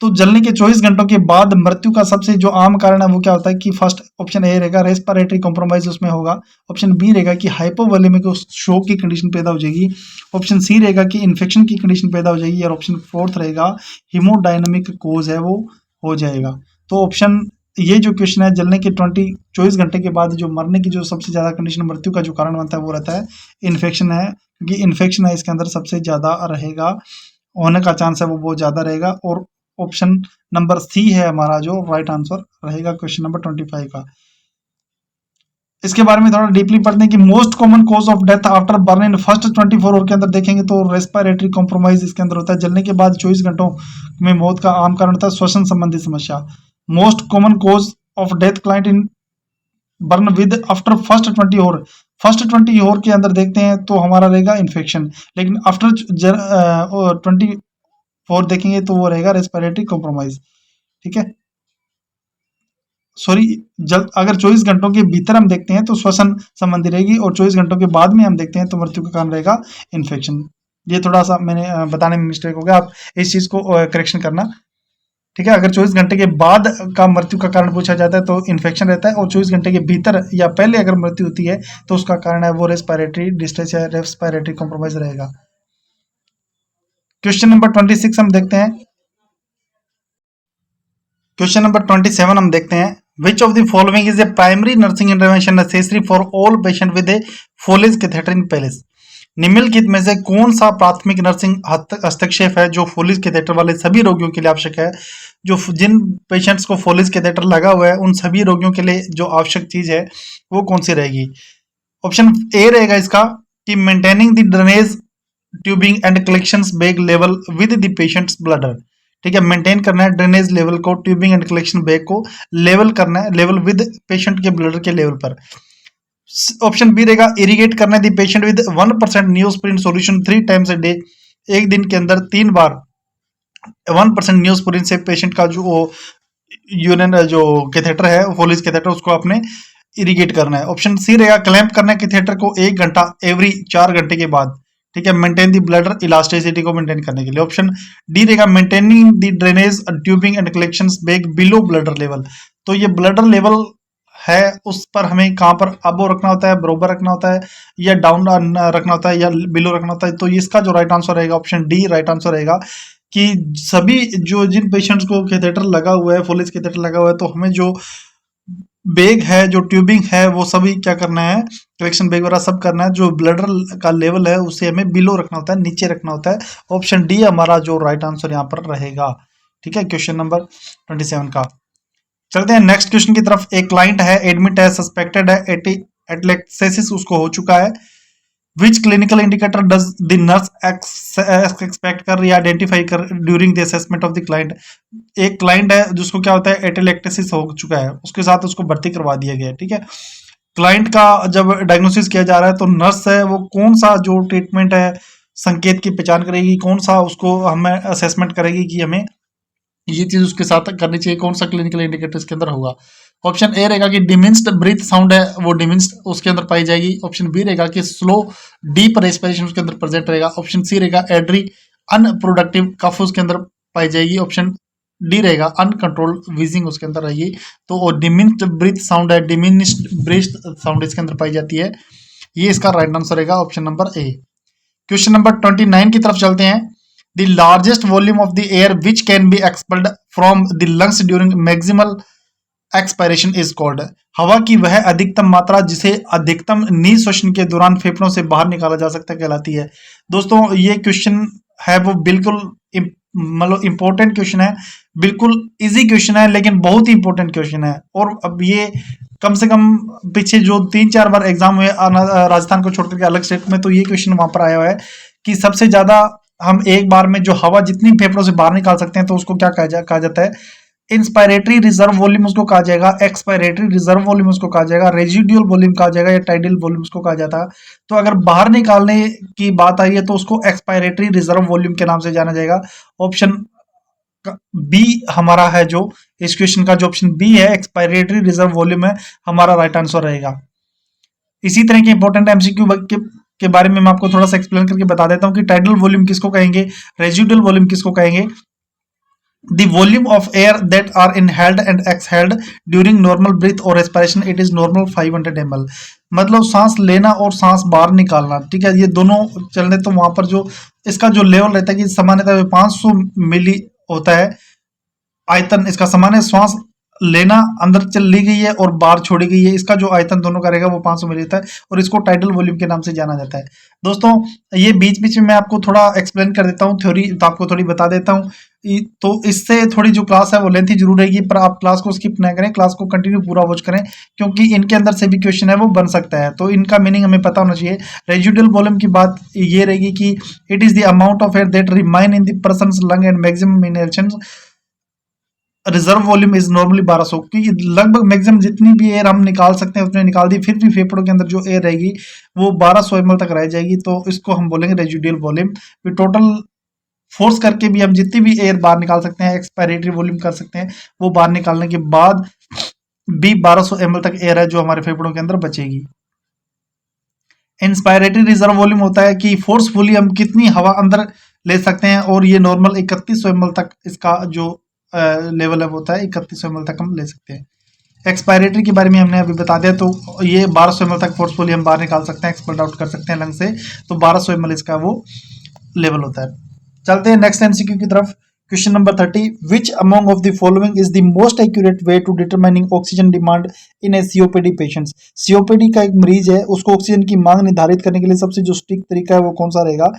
A: तो जलने के 24 घंटों के बाद मृत्यु का सबसे जो आम कारण है वो क्या होता है कि फर्स्ट ऑप्शन ए रहेगा रेस्पिरेटरी कॉम्प्रोमाइज उसमें होगा, ऑप्शन बी रहेगा कि हाइपोवोलेमिक शोक की कंडीशन पैदा हो जाएगी, ऑप्शन सी रहेगा कि इन्फेक्शन की कंडीशन पैदा हो जाएगी, और ऑप्शन फोर्थ रहेगा हीमोडायनामिक कोज है वो हो जाएगा। तो ऑप्शन ये जो क्वेश्चन है जलने के 24 घंटे के बाद जो मरने की जो सबसे ज्यादा कंडीशन मृत्यु का जो कारण बनता है वो रहता है इन्फेक्शन है, क्योंकि इन्फेक्शन है इसके अंदर सबसे ज्यादा रहेगा, होने का चांस है वो बहुत ज्यादा रहेगा। और ऑप्शन नंबर सी है हमारा जो राइट आंसर रहेगा क्वेश्चन नंबर 25 का। इसके बारे में थोड़ा डीपली पढ़ते हैं कि most common cause of death after burn in first 24 hour के अंदर देखेंगे तो रेस्पिरेटरी कॉम्प्रोमाइज इसके अंदर होता है। जलने के बाद 24 घंटों में मौत का आम कारण होता है श्वसन संबंधी समस्या। Most common cause of death client in burn with after first 20 hour, first 20 hour के अंदर देखते हैं तो हमारा रहेगा इन्फेक्शन, लेकिन आफ्टर 24 देखेंगे तो वो रहेगा रेस्पिरेटरी कॉम्प्रोमाइज, ठीक है। सॉरी, जब अगर 24 घंटों के भीतर हम देखते हैं तो श्वसन संबंधी रहेगी, और 24 घंटों के बाद में हम देखते हैं तो मृत्यु का कारण रहेगा इन्फेक्शन। ये थोड़ा सा मैंने बताने में मिस्टेक हो गया, आप इस चीज को करेक्शन करना, ठीक है। अगर 24 घंटे के बाद का मृत्यु का कारण पूछा जाता है तो इन्फेक्शन रहता है, और 24 घंटे के भीतर या पहले अगर मृत्यु होती है तो उसका कारण है वो रेस्पिरेटरी डिस्ट्रेस या रेस्पिरेटरी कॉम्प्रोमाइज रहेगा। क्वेश्चन नंबर 26 हम देखते हैं। क्वेश्चन नंबर 27 हम देखते हैं, which of the following is a primary nursing intervention necessary for all patient with a Foley catheter in place. निम्नलिखित में से कौन सा प्राथमिक नर्सिंग हस्तक्षेप है जो फोलिज कैथेटर वाले सभी रोगियों के लिए आवश्यक है। जो जिन पेशेंट्स को फोलिज कैथेटर लगा हुआ है उन सभी रोगियों के लिए जो आवश्यक चीज है वो कौन सी रहेगी। ऑप्शन ए रहेगा इसका कि maintaining the drainage tubing and collections bag level with the patient's bladder, ठीक है। मेंटेन करना है ड्रेनेज लेवल को, ट्यूबिंग एंड कलेक्शन बैग को लेवल करना है, लेवल विद पेशेंट के ब्लडर के लेवल पर। ऑप्शन बी रहेगा इरिगेट करना है the patient with 1% Neosporin solution 3 times a day, एक दिन के अंदर 3 बार 1% न्यूस्प्रिन से पेशेंट का जो यूरिन जो कैथेटर है फोलिज कैथेटर उसको आपने इरिगेट करना है। ऑप्शन सी रहेगा क्लैंप करना है कैथेटर को 1 घंटा एवरी 4 घंटे के बाद, ठीक है, मेंटेन दी ब्लडर इलास्टिसिटी को मेंटेन करने के लिए। ऑप्शन डी रहेगा maintaining the drainage tubing and collections bag below bladder level. तो ये ब्लडर लेवल है उस पर हमें कहां पर अबो रखना होता है, बरोबर रखना होता है, या डाउन रखना होता है, या बिलो रखना होता है। तो इसका जो राइट आंसर रहेगा ऑप्शन डी राइट आंसर रहेगा कि सभी जो जिन पेशेंट्स को कैथेटर लगा हुआ है, फोलिज कैथेटर लगा हुआ है, तो हमें जो बैग है जो ट्यूबिंग है वो सभी क्या करना है, कलेक्शन बैग वगैरह सब करना है। जो ब्लडर का लेवल है उसे हमें बिलो रखना होता है, नीचे रखना होता है। ऑप्शन डी हमारा जो राइट आंसर यहाँ पर रहेगा, ठीक है, क्वेश्चन नंबर 27 का। चलते हैं नेक्स्ट क्वेश्चन की तरफ। एक क्लाइंट है एडमिट है सस्पेक्टेड है एटलेक्सेसिस उसको हो चुका है। Which clinical indicator does the nurse expect कर या आइडेंटिफाई कर during the assessment of the client. एक क्लाइंट है जिसको क्या होता है एटेलेक्टेसिस हो चुका है, उसके साथ उसको भर्ती करवा दिया गया है, ठीक है। क्लाइंट का जब डायग्नोसिस किया जा रहा है तो नर्स है वो कौन सा जो ट्रीटमेंट है संकेत की पहचान करेगी, कौन सा उसको हमें असेसमेंट करेगी कि हमें ये चीज उसके साथ करनी चाहिए, कौन सा क्लिनिकल इंडिकेटर इसके अंदर होगा। ऑप्शन ए रहेगा कि डिमिन्स्ड ब्रीथ साउंड है वो डिमिन्स्ड उसके अंदर पाई जाएगी। ऑप्शन बी रहेगा कि स्लो डीप रेस्पिरेशन उसके अंदर प्रेजेंट रहेगा। ऑप्शन सी रहेगा एड्री अनप्रोडक्टिव कफ उसके अंदर पाई जाएगी। ऑप्शन डी रहेगा अनकंट्रोल्ड वीजिंग उसके अंदर रहेगी। तो डिमिन्स्ड ब्रीथ साउंड है, डिमिनिश्ड ब्रीथ साउंड इसके अंदर पाई जाती है। ये इसका राइट आंसर रहेगा option number A. Question number 29 की तरफ चलते हैं। The largest volume of the air which can be expelled from the lungs during maximal expiration is called। हवा की वह अधिकतम मात्रा जिसे अधिकतम निःश्वसन के दौरान फेफड़ों से बाहर निकाला जा सकता है कहलाती है। दोस्तों ये क्वेश्चन है वो बिल्कुल मतलब इंपॉर्टेंट क्वेश्चन है, बिल्कुल इजी क्वेश्चन है लेकिन बहुत ही इंपॉर्टेंट क्वेश्चन है। और अब ये कम से कम पीछे जो 3-4 बार एग्जाम हुए राजस्थान को छोड़कर के अलग स्टेट में, तो ये क्वेश्चन वहां पर आया हुआ है कि सबसे ज्यादा हम एक बार में जो हवा जितनी फेफड़ों से बाहर निकाल सकते हैं तो उसको क्या कहा जाता है, इंस्पायरेटरी रिजर्व वॉल्यूम उसको कहा जाएगा, एक्सपायरेटरी रिजर्व वॉल्यूम उसको कहा जाएगा, रेजिडुअल वॉल्यूम कहा जाएगा, या टाइडल वॉल्यूम उसको कहा जाता है। तो अगर बाहर निकालने की बात आई है तो उसको एक्सपायरेटरी रिजर्व वॉल्यूम के नाम से जाना जाएगा। ऑप्शन बी हमारा है जो इस क्वेश्चन का जो ऑप्शन बी है एक्सपायरेटरी रिजर्व वॉल्यूम है हमारा राइट आंसर रहेगा। इसी तरह के इंपॉर्टेंट एमसीक्यू के बारे में मैं आपको थोड़ा सा एक्सप्लेन करके बता देता हूं कि टाइडल वॉल्यूम किसको कहेंगे, रेजिडुअल वॉल्यूम किसको कहेंगे। The volume of air that are inhaled and exhaled during normal breath or respiration it is normal 500 ml। मतलब सांस लेना और सांस बाहर निकालना, ठीक है, ये दोनों चल रहे तो वहां पर जो इसका जो लेवल रहता है कि सामान्यतः 500 मिली होता है आयतन इसका सामान्य। श्वास लेना अंदर चल ली गई है और बाहर छोड़ी गई है, इसका जो आयतन दोनों का रहेगा वो 500 मिली होता है और इसको टाइडल वॉल्यूम के नाम से जाना जाता है। दोस्तों ये बीच बीच में मैं आपको थोड़ा एक्सप्लेन कर देता हूँ थ्योरी, तो आपको थोड़ी बता देता हूँ, तो इससे थोड़ी जो क्लास है वो लेंथी जरूर रहेगी, पर आप क्लास को स्किप ना करें, क्लास को कंटिन्यू पूरा वॉच करें, क्योंकि इनके अंदर से भी क्वेश्चन है वो बन सकता है, तो इनका मीनिंग हमें पता होना चाहिए। रेजिडुअल वॉल्यूम की बात ये रहेगी कि it is the amount of air that remain in the persons lung and maximum inhalation reserve volume is normally 1200 की लगभग मैक्सिमम जितनी भी एयर हम निकाल सकते हैं उतने निकाल दी, फिर भी फेफड़ों के अंदर जो एयर रहेगी वो 1200 ml तक रह जाएगी, तो इसको हम बोलेंगे रेजिडुअल वॉल्यूम। टोटल फोर्स करके भी हम जितनी भी एयर बाहर निकाल सकते हैं, एक्सपायरेटरी वॉल्यूम कर सकते हैं, वो बाहर निकालने के बाद भी 1200 ml तक एयर है जो हमारे फेफड़ों के अंदर बचेगी। इंस्पायरेटरी रिजर्व वॉल्यूम होता है कि फोर्सफुली हम कितनी हवा अंदर ले सकते हैं, और ये नॉर्मल 3100 ml तक इसका जो लेवल है होता है 3100 ml तक हम ले सकते हैं। एक्सपायरेटरी के बारे में हमने अभी बता दिया, तो ये 1200 ml तक फोर्सफुली हम बाहर निकाल सकते हैं, एक्सपेल आउट कर सकते हैं लंग से, तो 1200 ml इसका वो लेवल होता है। चलते हैं नेक्स्ट एमसीक्यू की तरफ। Question number 30, which among of the following is the most accurate way to determining oxygen demand in a COPD patients. COPD का एक मरीज है, उसको ऑक्सीजन की मांग निर्धारित करने के लिए सबसे जो स्ट्रिक्ट तरीका है वो कौन सा रहेगा।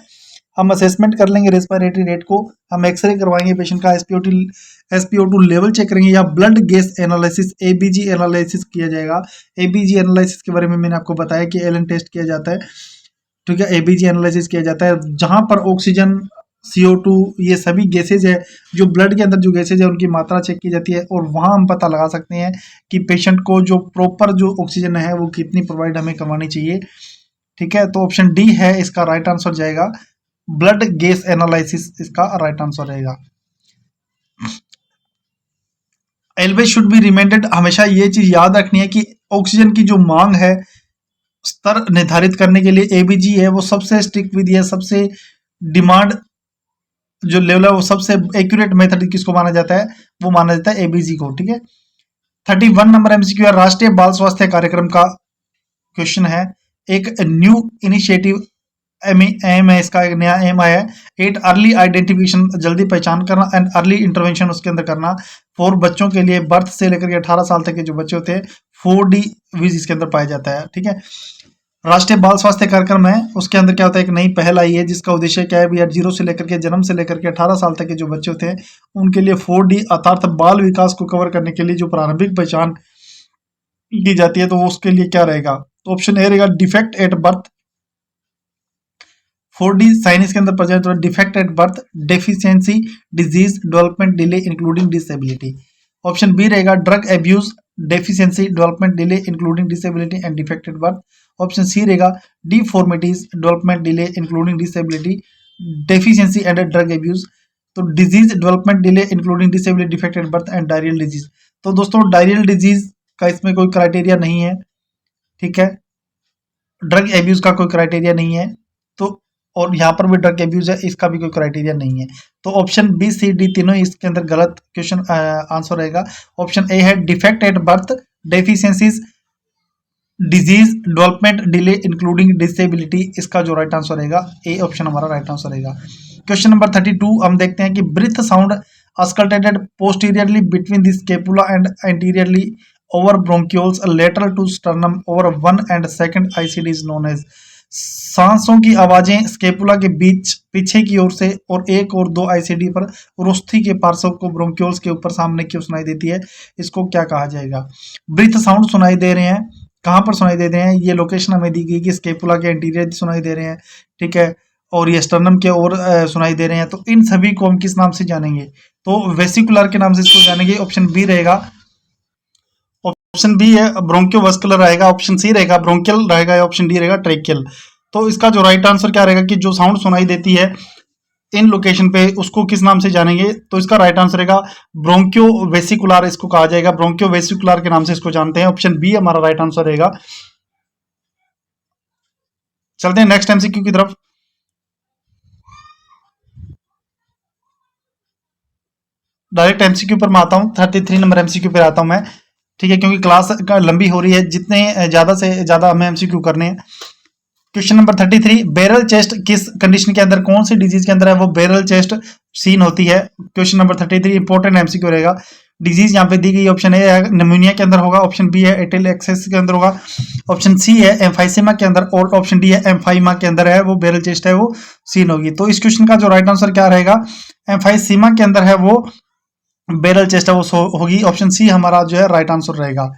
A: हम असेसमेंट कर लेंगे रेस्पिरेटरी रेट को, हम एक्सरे करवाएंगे पेशेंट का, एसपीओ2 लेवल चेक करेंगे, या blood gas analysis ABG analysis किया जाएगा। एबीजी एनालिसिस के बारे में मैंने आपको बताया कि एलन टेस्ट किया जाता है, ठीक है, एबीजी एनालिसिस किया जाता है जहां पर ऑक्सीजन CO2 ये सभी गैसेज है, जो ब्लड के अंदर जो गैसेज है उनकी मात्रा चेक की जाती है, और वहां हम पता लगा सकते हैं कि पेशेंट को जो प्रॉपर जो ऑक्सीजन है वो कितनी प्रोवाइड हमें करवानी चाहिए, ठीक है। तो ऑप्शन डी है इसका राइट आंसर जाएगा, ब्लड गैस एनालिसिस इसका राइट आंसर रहेगा। ऑलवेज शुड बी रिमाइंडेड, हमेशा ये चीज याद रखनी है कि ऑक्सीजन की जो मांग है स्तर निर्धारित करने के लिए एबीजी है वो सबसे स्ट्रिक्ट विधि है, सबसे डिमांड जो लेवल है वो सबसे एक्यूरेट मेथड किसको माना जाता है, वो माना जाता है एबीजी को, ठीक है। 31 नंबर एमसीक्यू है, राष्ट्रीय बाल स्वास्थ्य कार्यक्रम का क्वेश्चन है। एक न्यू इनिशिएटिव एम है, इसका एक नया एम आया है। 8 अर्ली आइडेंटिफिकेशन, जल्दी पहचान करना, एंड अर्ली इंटरवेंशन उसके अंदर करना फॉर बच्चों के लिए बर्थ से लेकर के 18 साल तक के जो बच्चे होते हैं 4D विज इसके अंदर पाया जाता है, ठीक है। राष्ट्रीय बाल स्वास्थ्य कार्यक्रम है, उसके अंदर क्या होता है, एक नई पहल आई है जिसका उद्देश्य क्या है भैया, 0 से लेकर के जन्म से लेकर के 18 साल तक के जो बच्चे होते हैं उनके लिए 4D अर्थात बाल विकास को कवर करने के लिए जो प्रारंभिक पहचान की जाती है, तो उसके लिए क्या रहेगा, तो ऑप्शन ए रहेगा defect at birth. 4D sign इसके अंदर प्रेजेंट हो, defect at birth, deficiency, disease, development delay including disability. Option B रहेगा drug abuse, deficiency, development delay including disability and defect at birth. Option C रहेगा deformities, development delay including disability, deficiency and drug abuse. तो disease, development delay including disability, defect at birth and diarrhoeal disease. तो दोस्तों डायरियल डिजीज का इसमें कोई क्राइटेरिया नहीं है, ठीक है, ड्रग एब्यूज का कोई क्राइटेरिया नहीं है, तो और यहाँ पर भी ड्रग एब्यूज है, इसका भी कोई क्राइटेरिया नहीं है, तो ऑप्शन बी सी डी तीनों इसके अंदर गलत क्वेश्चन आंसर रहेगा। ऑप्शन ए है defect at birth, deficiencies, disease, development delay including disability, इसका जो राइट आंसर रहेगा ए ऑप्शन हमारा राइट आंसर रहेगा। क्वेश्चन नंबर 32 हम देखते हैं कि breath sound auscultated posteriorly between the scapula and anteriorly over bronchioles lateral to sternum over 1 and 2 ICD is known as. सांसों की आवाजें स्केपुला के बीच पीछे की ओर से और 1 और 2 ICD पर रोस्थी के पार्श्व को ब्रोंक्यूल्स के ऊपर सामने की ओर सुनाई देती है, इसको क्या कहा जाएगा। ब्रीथ साउंड सुनाई दे रहे हैं, कहाँ पर सुनाई दे रहे हैं, ये लोकेशन हमें दी गई कि स्केपुला के इंटीरियर सुनाई दे रहे हैं, ठीक है, और ये स्टर्नम के ओर सुनाई दे रहे हैं, तो इन सभी को हम किस नाम से जानेंगे, तो वेसिकुलर के नाम से इसको जानेंगे। ऑप्शन बी रहेगा, ऑप्शन बी है ब्रोंकियोवास्कुलर रहेगा, ऑप्शन सी रहेगा ब्रोंकियल रहेगा, ऑप्शन डी रहेगा ट्रेकियल। तो इसका जो राइट आंसर क्या रहेगा कि जो साउंड सुनाई देती है इन लोकेशन पे उसको किस नाम से जानेंगे? तो इसका राइट आंसर रहेगा ब्रोंकियो वेसिकुलर, इसको कहा जाएगा, ब्रोंकियो वेसिकुलर के नाम से इसको जानते हैं। ऑप्शन बी हमारा राइट आंसर रहेगा। चलते हैं नेक्स्ट एमसीक्यू की तरफ। डायरेक्ट एमसीक्यू पर मैं आता हूँ, 33 नंबर एमसीक्यू पर आता हूँ मैं, ठीक है, क्योंकि क्लास लंबी हो रही है, जितने ज्यादा से ज्यादा हमें एमसीक्यू करने हैं। क्वेश्चन नंबर 33, बैरल चेस्ट किस कंडीशन के अंदर, कौन सी डिजीज के अंदर है वो बैरल चेस्ट सीन होती है? क्वेश्चन नंबर 33 इंपॉर्टेंट एमसीक्यू रहेगा। डिजीज यहाँ पे दी गई, ऑप्शन ए है निमोनिया के अंदर होगा, ऑप्शन बी है एटेलेक्सिस के अंदर होगा, ऑप्शन सी है एम्फाइसेमा के अंदर, और ऑप्शन डी है एम्फाइमा के अंदर है वो बैरल चेस्ट है वो सीन होगी। तो इस क्वेश्चन का जो राइट आंसर क्या रहेगा? एम्फाइसेमा के अंदर है वो बैरल चेस्ट है वो होगी। ऑप्शन सी हमारा जो है राइट आंसर रहेगा।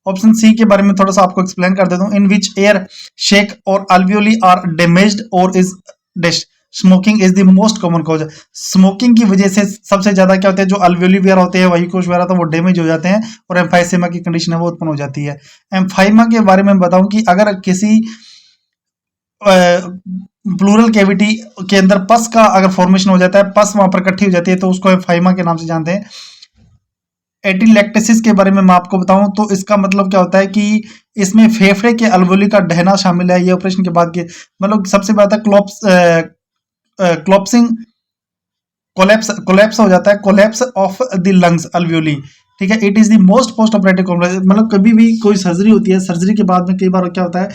A: ऑप्शन सी के बारे में थोड़ा सा आपको एक्सप्लेन कर देता हूं। इन विच एयर शेक और अल्वियोली आर डैमेज्ड और इज डेस्ट, smoking is the most common cause. Smoking की वजह से सबसे ज्यादा क्या होता है, जो अल्वियोली वगैरह होते हैं, वही कोश वगैरह, तो वो डैमेज हो जाते हैं और एम्फाइसेमा की कंडीशन है वो उत्पन्न हो जाती है। एम्फाइमा के बारे में बताऊं कि अगर किसी प्लूरल कैविटी के अंदर पस का अगर फॉर्मेशन हो जाता है, पस वहां पर इकट्ठी हो जाती है, तो उसको एम्फाइमा के नाम से जानते हैं। एटिलेक्टेसिस के बारे में मैं आपको बताऊं तो इसका मतलब क्या होता है कि इसमें फेफड़े के अल्वोली का ढहना शामिल है। ये ऑपरेशन के बाद के मतलब सबसे ज्यादा क्लॉप्सिंग कोलैप्स हो जाता है, collapse of the lungs alveoli, ठीक है। It is the most post operative complex, मतलब कभी भी कोई सर्जरी होती है, सर्जरी के बाद में कई बार क्या होता है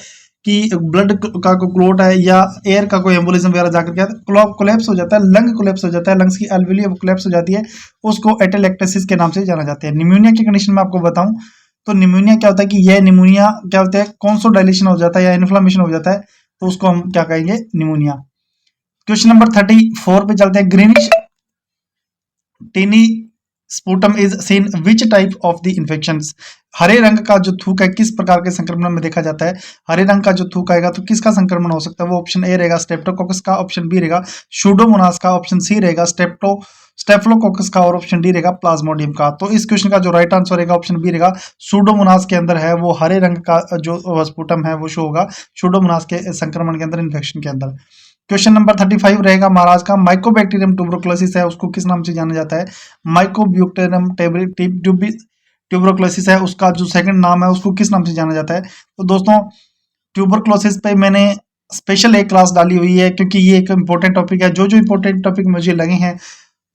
A: कि ब्लड का कोई क्लोट है या एयर का कोई एम्बोलिज्म वगैरह जाकर क्या कोलैप्स हो जाता है, लंग कोलैप्स हो जाता है, लंग्स की अल्वियोली कोलैप्स हो जाती है, उसको एटेलेक्टेसिस के नाम से जाना जाता है। निमोनिया की कंडीशन में आपको बताऊं तो निमोनिया क्या होता है कि यह निमोनिया क्या होता है, कॉन्सोडाइलेशन हो जाता है या इन्फ्लामेशन हो जाता है, तो उसको हम क्या कहेंगे, निमोनिया। क्वेश्चन नंबर 34 पे चलते हैं। Greenish tinged sputum is seen which type of the infections, हरे रंग का जो थूक है किस प्रकार के संक्रमण में देखा जाता है? हरे रंग का जो थूक आएगा तो किसका संक्रमण हो सकता है? वो ऑप्शन ए रहेगा स्ट्रेप्टोकोकस का, ऑप्शन बी रहेगा सूडोमोनास का, ऑप्शन सी रहेगा स्टेफलोकोकस का, और ऑप्शन डी रहेगा प्लाज्मोडियम का। तो इस क्वेश्चन का जो राइट आंसर रहेगा ऑप्शन बी रहेगा सूडोमोनास के अंदर है वो हरे रंग का जो स्पूटम है वो शो होगा सूडोमोनास के संक्रमण के अंदर, इन्फेक्शन के अंदर। क्वेश्चन नंबर 35 रहेगा महाराज का, माइकोबैक्टीरियम ट्यूबरकुलोसिस है उसको किस नाम से जाना जाता है? माइकोब्यूक्टेरियम ट्यूबरकुलोसिस है उसका जो सेकंड नाम है उसको किस नाम से जाना जाता है? तो दोस्तों ट्यूबरकुलोसिस पे मैंने स्पेशल एक क्लास डाली हुई है, क्योंकि ये एक इंपॉर्टेंट टॉपिक है। जो जो इंपॉर्टेंट टॉपिक मुझे लगे हैं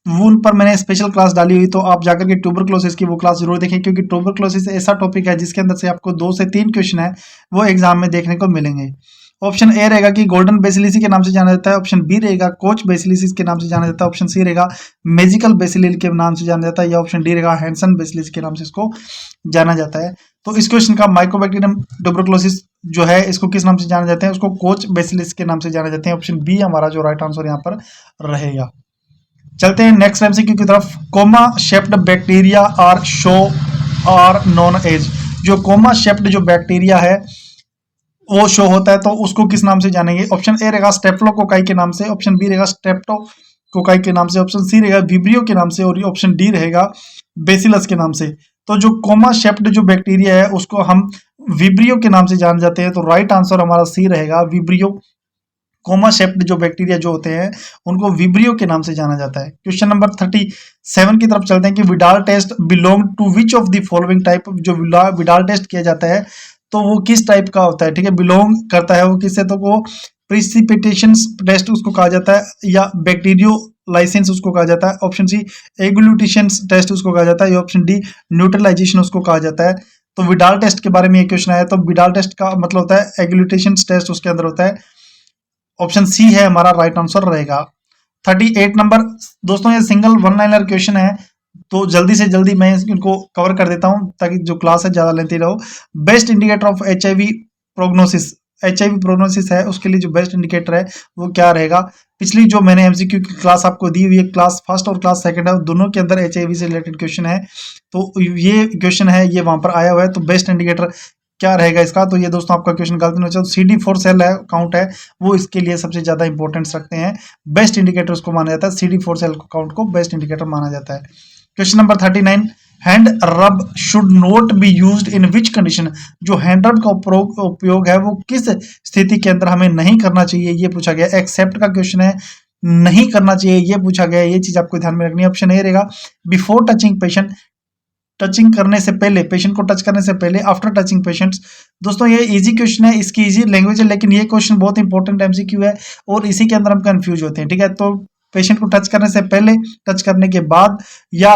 A: वो उन पर मैंने स्पेशल क्लास डाली हुई, तो आप जाकर के ट्यूबरकुलोसिस की वो क्लास जरूर देखें, क्योंकि ट्यूबरकुलोसिस ऐसा टॉपिक है जिसके अंदर से आपको 2 से 3 क्वेश्चन है वो एग्जाम में देखने को मिलेंगे। ऑप्शन ए रहेगा कि गोल्डन बेसिलिसी के नाम से जाना जाता है, ऑप्शन बी रहेगा कोच बेसिलिसिस के नाम से जाना जाता है, ऑप्शन सी रहेगा मेजिकल बेसिलिल के नाम से जाना जाता है, या ऑप्शन डी रहेगा हैंसन बेसिलिस के नाम से इसको जाना जाता है। तो इस क्वेश्चन का माइकोबैक्टीरियम ट्यूबरकुलोसिस जो है इसको किस नाम से जाना जाते हैं? उसको कोच बेसिलिस के नाम से जाना जाते हैं। ऑप्शन बी हमारा जो राइट आंसर यहाँ पर रहेगा। चलते हैं नेक्स्ट एमसीक्यू की तरफ। Comma shaped bacteria are known as, जो कोमा शेप्ड जो बैक्टीरिया है वो शो होता है तो उसको किस नाम से जानेंगे? ऑप्शन ए रहेगा स्टेफ्लोकोकाई के नाम से, ऑप्शन बी रहेगा स्ट्रेप्टोकोकाई के नाम से, ऑप्शन सी रहेगा विब्रियो के नाम से, और ऑप्शन डी रहेगा बेसिलस के नाम से। तो जो कोमा शेप्ड जो बैक्टीरिया है उसको हम विब्रियो के नाम से जान जाते हैं, तो राइट आंसर हमारा सी रहेगा विब्रियो। कोमा शेप्ड जो बैक्टीरिया जो होते हैं उनको विब्रियो के नाम से जाना जाता है। क्वेश्चन नंबर 37 की तरफ चलते हैं कि Widal test belong to which of the following type, जो विडाल टेस्ट किया जाता है तो वो किस टाइप का होता है, ठीक है, बिलोंग करता है वो किससे, तो वो प्रिसिपिटेशन टेस्ट उसको कहा जाता है, या बैक्टीरियो लाइसेंस उसको कहा जाता है, ऑप्शन सी एग्लूटिशन टेस्ट उसको कहा जाता है, या ऑप्शन डी न्यूट्रलाइजेशन उसको कहा जाता है। तो विडाल टेस्ट के बारे में ये क्वेश्चन आया, तो विडाल टेस्ट का मतलब होता है एग्लूटिशन टेस्ट उसके अंदर होता है, ऑप्शन सी है हमारा राइट आंसर रहेगा। 38 नंबर दोस्तों ये सिंगल वन लाइनर क्वेश्चन है, तो जल्दी से जल्दी मैं इनको कवर कर देता हूं ताकि जो क्लास है ज्यादा लेती रहो। Best indicator of HIV prognosis, HIV prognosis है उसके लिए जो बेस्ट इंडिकेटर है वो क्या रहेगा? पिछली जो मैंने एमसीक्यू की क्लास आपको दी हुई है, क्लास फर्स्ट और क्लास सेकंड है, दोनों के अंदर एचआईवी से रिलेटेड क्वेश्चन है, तो ये क्वेश्चन है ये वहां पर आया हुआ है। तो बेस्ट इंडिकेटर क्या रहेगा इसका? तो ये दोस्तों आपका क्वेश्चन गलत नहीं हो चाहिए। CD4 सेल है काउंट है वो इसके लिए सबसे ज्यादा इंपॉर्टेंस रखते हैं, बेस्ट इंडिकेटर उसको माना जाता है, CD4 सेल काउंट को बेस्ट इंडिकेटर माना जाता है। क्वेश्चन नंबर 39, हैंड रब should not be used in which condition, जो हैंड रब का उपयोग है वो किस स्थिति के अंदर हमें नहीं करना चाहिए ये पूछा गया। एक्सेप्ट का क्वेश्चन है, नहीं करना चाहिए ये पूछा गया है, ये चीज आपको ध्यान में रखनी है। ऑप्शन ए रहेगा बिफोर टचिंग पेशेंट, टचिंग करने से पहले, पेशेंट को टच करने से पहले, आफ्टर टचिंग पेशेंट्स। दोस्तों ये इजी क्वेश्चन है, इसकी इजी लैंग्वेज है, लेकिन ये क्वेश्चन बहुत इंपॉर्टेंट एमसीक्यू है और इसी के अंदर हम कंफ्यूज होते हैं। ठीक है, तो पेशेंट को टच करने से पहले, टच करने के बाद, या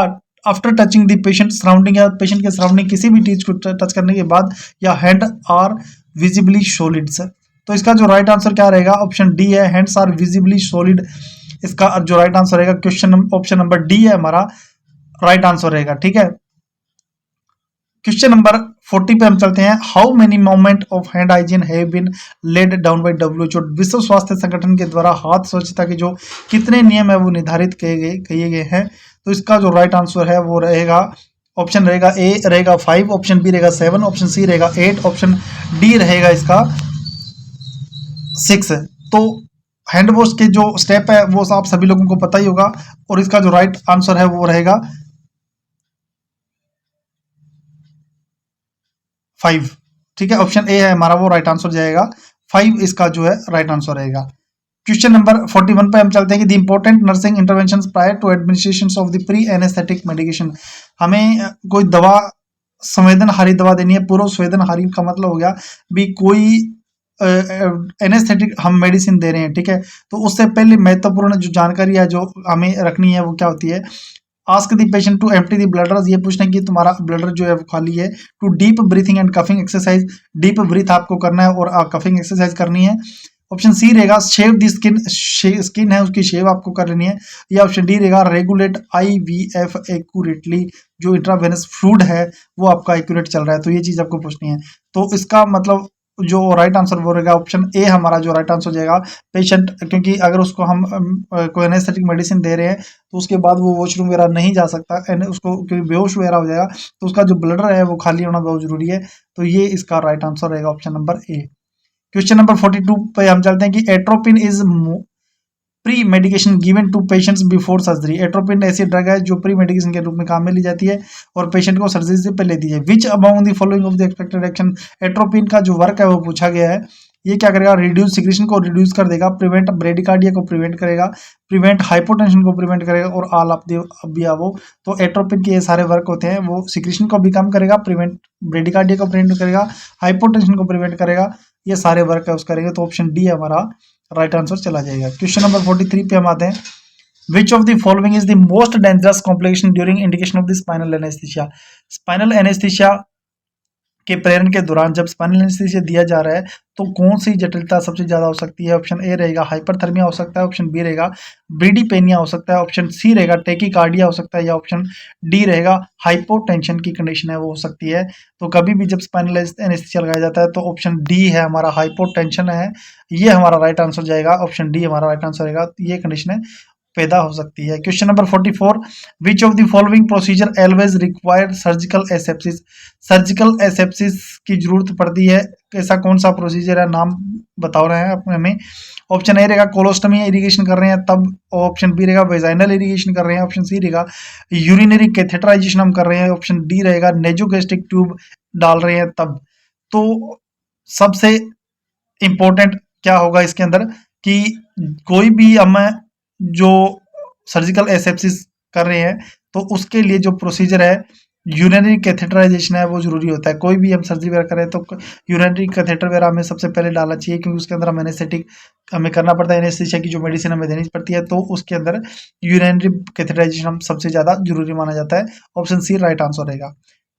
A: after touching the patient surrounding, या पेशेंट के सराउंडिंग किसी भी चीज को टच करने के बाद, या हैंड आर विजिबली सॉलिड्स। तो इसका जो राइट आंसर क्या रहेगा? ऑप्शन डी है, हैंड्स आर विजिबली सॉलिड। इसका जो राइट आंसर रहेगा क्वेश्चन ऑप्शन नंबर डी है हमारा राइट आंसर रहेगा। ठीक है, क्वेश्चन नंबर 40 पे हम चलते हैं। How many moment of hand hygiene have been laid down by WHO. विश्व स्वास्थ्य संगठन के द्वारा हाथ स्वच्छता के जो कितने नियम है वो निर्धारित किए गए हैं। तो इसका जो राइट आंसर है वो रहेगा, ऑप्शन रहेगा ए रहेगा 5, ऑप्शन बी रहेगा 7, ऑप्शन सी रहेगा 8, ऑप्शन डी रहेगा इसका 6। तो हैंड वॉश के जो स्टेप है वो आप सभी लोगों को पता ही होगा, और इसका जो राइट आंसर है वो रहेगा 5। ठीक है, ऑप्शन ए है हमारा वो राइट आंसर जाएगा 5, इसका जो है राइट आंसर रहेगा। क्वेश्चन नंबर 41 पे हम चलते हैं कि the important nursing interventions prior to administration of the pre anaesthetic medication. हमें कोई दवा, संवेदनहारी दवा देनी है। पूर्व संवेदनहारी का मतलब हो गया भी कोई एनेस्थेटिक हम मेडिसिन दे रहे हैं। ठीक है, तो उससे पहले महत्वपूर्ण जो जानकारी है जो हमें रखनी है वो क्या होती है? Ask the patient to empty the bladder, ये पूछना है कि तुम्हारा ब्लडर जो है वो खाली है। To deep breathing and coughing exercise, deep breath आपको करना है और कफिंग एक्सरसाइज करनी है। ऑप्शन सी रहेगा शेव दी स्किन, स्किन है उसकी शेव आपको कर लेनी है। या ऑप्शन डी रहेगा रेगुलेट आईवीएफ एक्यूरेटली, जो इंट्रावेनस फ्लूइड है वो आपका एक्यूरेट चल रहा है। तो ये चीज आपको पूछनी है। तो इसका मतलब जो राइट आंसर वो रहेगा ऑप्शन ए हमारा जो राइट आंसर हो जाएगा। पेशेंट, क्योंकि अगर उसको हम कोई एनेस्थेटिक मेडिसिन दे रहे हैं तो उसके बाद वो वॉशरूम वगैरह नहीं जा सकता, उसको क्योंकि बेहोश वगैरह हो जाएगा, तो उसका जो ब्लडर है वो खाली होना बहुत जरूरी है। तो ये इसका राइट आंसर रहेगा option number A. Question number 42 पे हम चलते हैं कि atropine is pre medication given to patients before surgery. Atropine ऐसी ड्रग है जो प्री मेडिकेशन के रूप में काम में ली जाती है और पेशेंट को सर्जरी से पहले दी है। Which among the following of the expected action. Atropine का जो वर्क है वो पूछा गया है। ये क्या करेगा? रिड्यूस सिक्रेशन को रिड्यूस कर देगा, प्रिवेंट ब्रेडिकार्डिया को प्रिवेंट करेगा, प्रिवेंट हाइपोटेंशन को प्रिवेंट करेगा, और ऑल ऑफ द अबव। तो एट्रोपिन के ये सारे वर्क होते हैं, वो सिक्रेशन को भी कम करेगा, प्रिवेंट ब्रेडिकार्डिया को प्रिवेंट करेगा, हाइपोटेंशन को प्रिवेंट करेगा, ये सारे वर्क है उसका करेंगे। तो ऑप्शन डी हमारा राइट आंसर चला जाएगा। क्वेश्चन नंबर 43 पे हम आते हैं। Which of the following is the most dangerous complication during indication of the spinal anaesthesia. Spinal anaesthesia के प्रेरण के दौरान जब स्पाइनल एनेस्थीसिया दिया जा रहा है तो कौन सी जटिलता सबसे ज्यादा हो सकती है? ऑप्शन ए रहेगा हाइपरथर्मिया हो सकता है, ऑप्शन बी रहेगा ब्रीडीपेनिया हो सकता है, ऑप्शन सी रहेगा टेकिकार्डिया हो सकता है, या ऑप्शन डी रहेगा हाइपोटेंशन की कंडीशन है वो हो सकती है। तो कभी भी जब स्पाइनल एनेस्थीसिया लगाया जाता है तो ऑप्शन डी है हमारा हाइपोटेंशन है, ये हमारा राइट आंसर जाएगा। ऑप्शन डी हमारा राइट आंसर रहेगा, ये कंडीशन है पैदा हो सकती है। Question number 44, which of the following procedure always required surgical asepsis. Surgical asepsis की जरूरत पड़ती है, ऐसा कौन सा प्रोसीजर है? नाम बताओ रहे हैं हमें। ऑप्शन ए रहेगा कोलोस्टमी इरिगेशन कर रहे हैं तब, ऑप्शन बी रहेगा वेजाइनल इरिगेशन कर रहे हैं, ऑप्शन सी रहेगा यूरिनरी कैथेटराइजेशन हम कर रहे हैं, ऑप्शन डी रहेगा नेजोगैस्ट्रिक ट्यूब डाल रहे हैं तब। तो सबसे इंपॉर्टेंट क्या होगा इसके अंदर कि कोई भी हम जो सर्जिकल एसेप्सिस कर रहे हैं तो उसके लिए जो प्रोसीजर है यूरिनरी कैथेटराइजेशन है वो जरूरी होता है। कोई भी हम सर्जरी वगैरह करें तो यूरिनरी कैथेटर वगैरह हमें सबसे पहले डालना चाहिए, क्योंकि उसके अंदर हम एनेस्थेटिक हमें करना पड़ता है, एनेस्थीसिया की जो मेडिसिन हमें देनी पड़ती है, तो उसके अंदर यूरिनरी कैथेटराइजेशन हम सबसे ज्यादा जरूरी माना जाता है। ऑप्शन सी राइट आंसर रहेगा।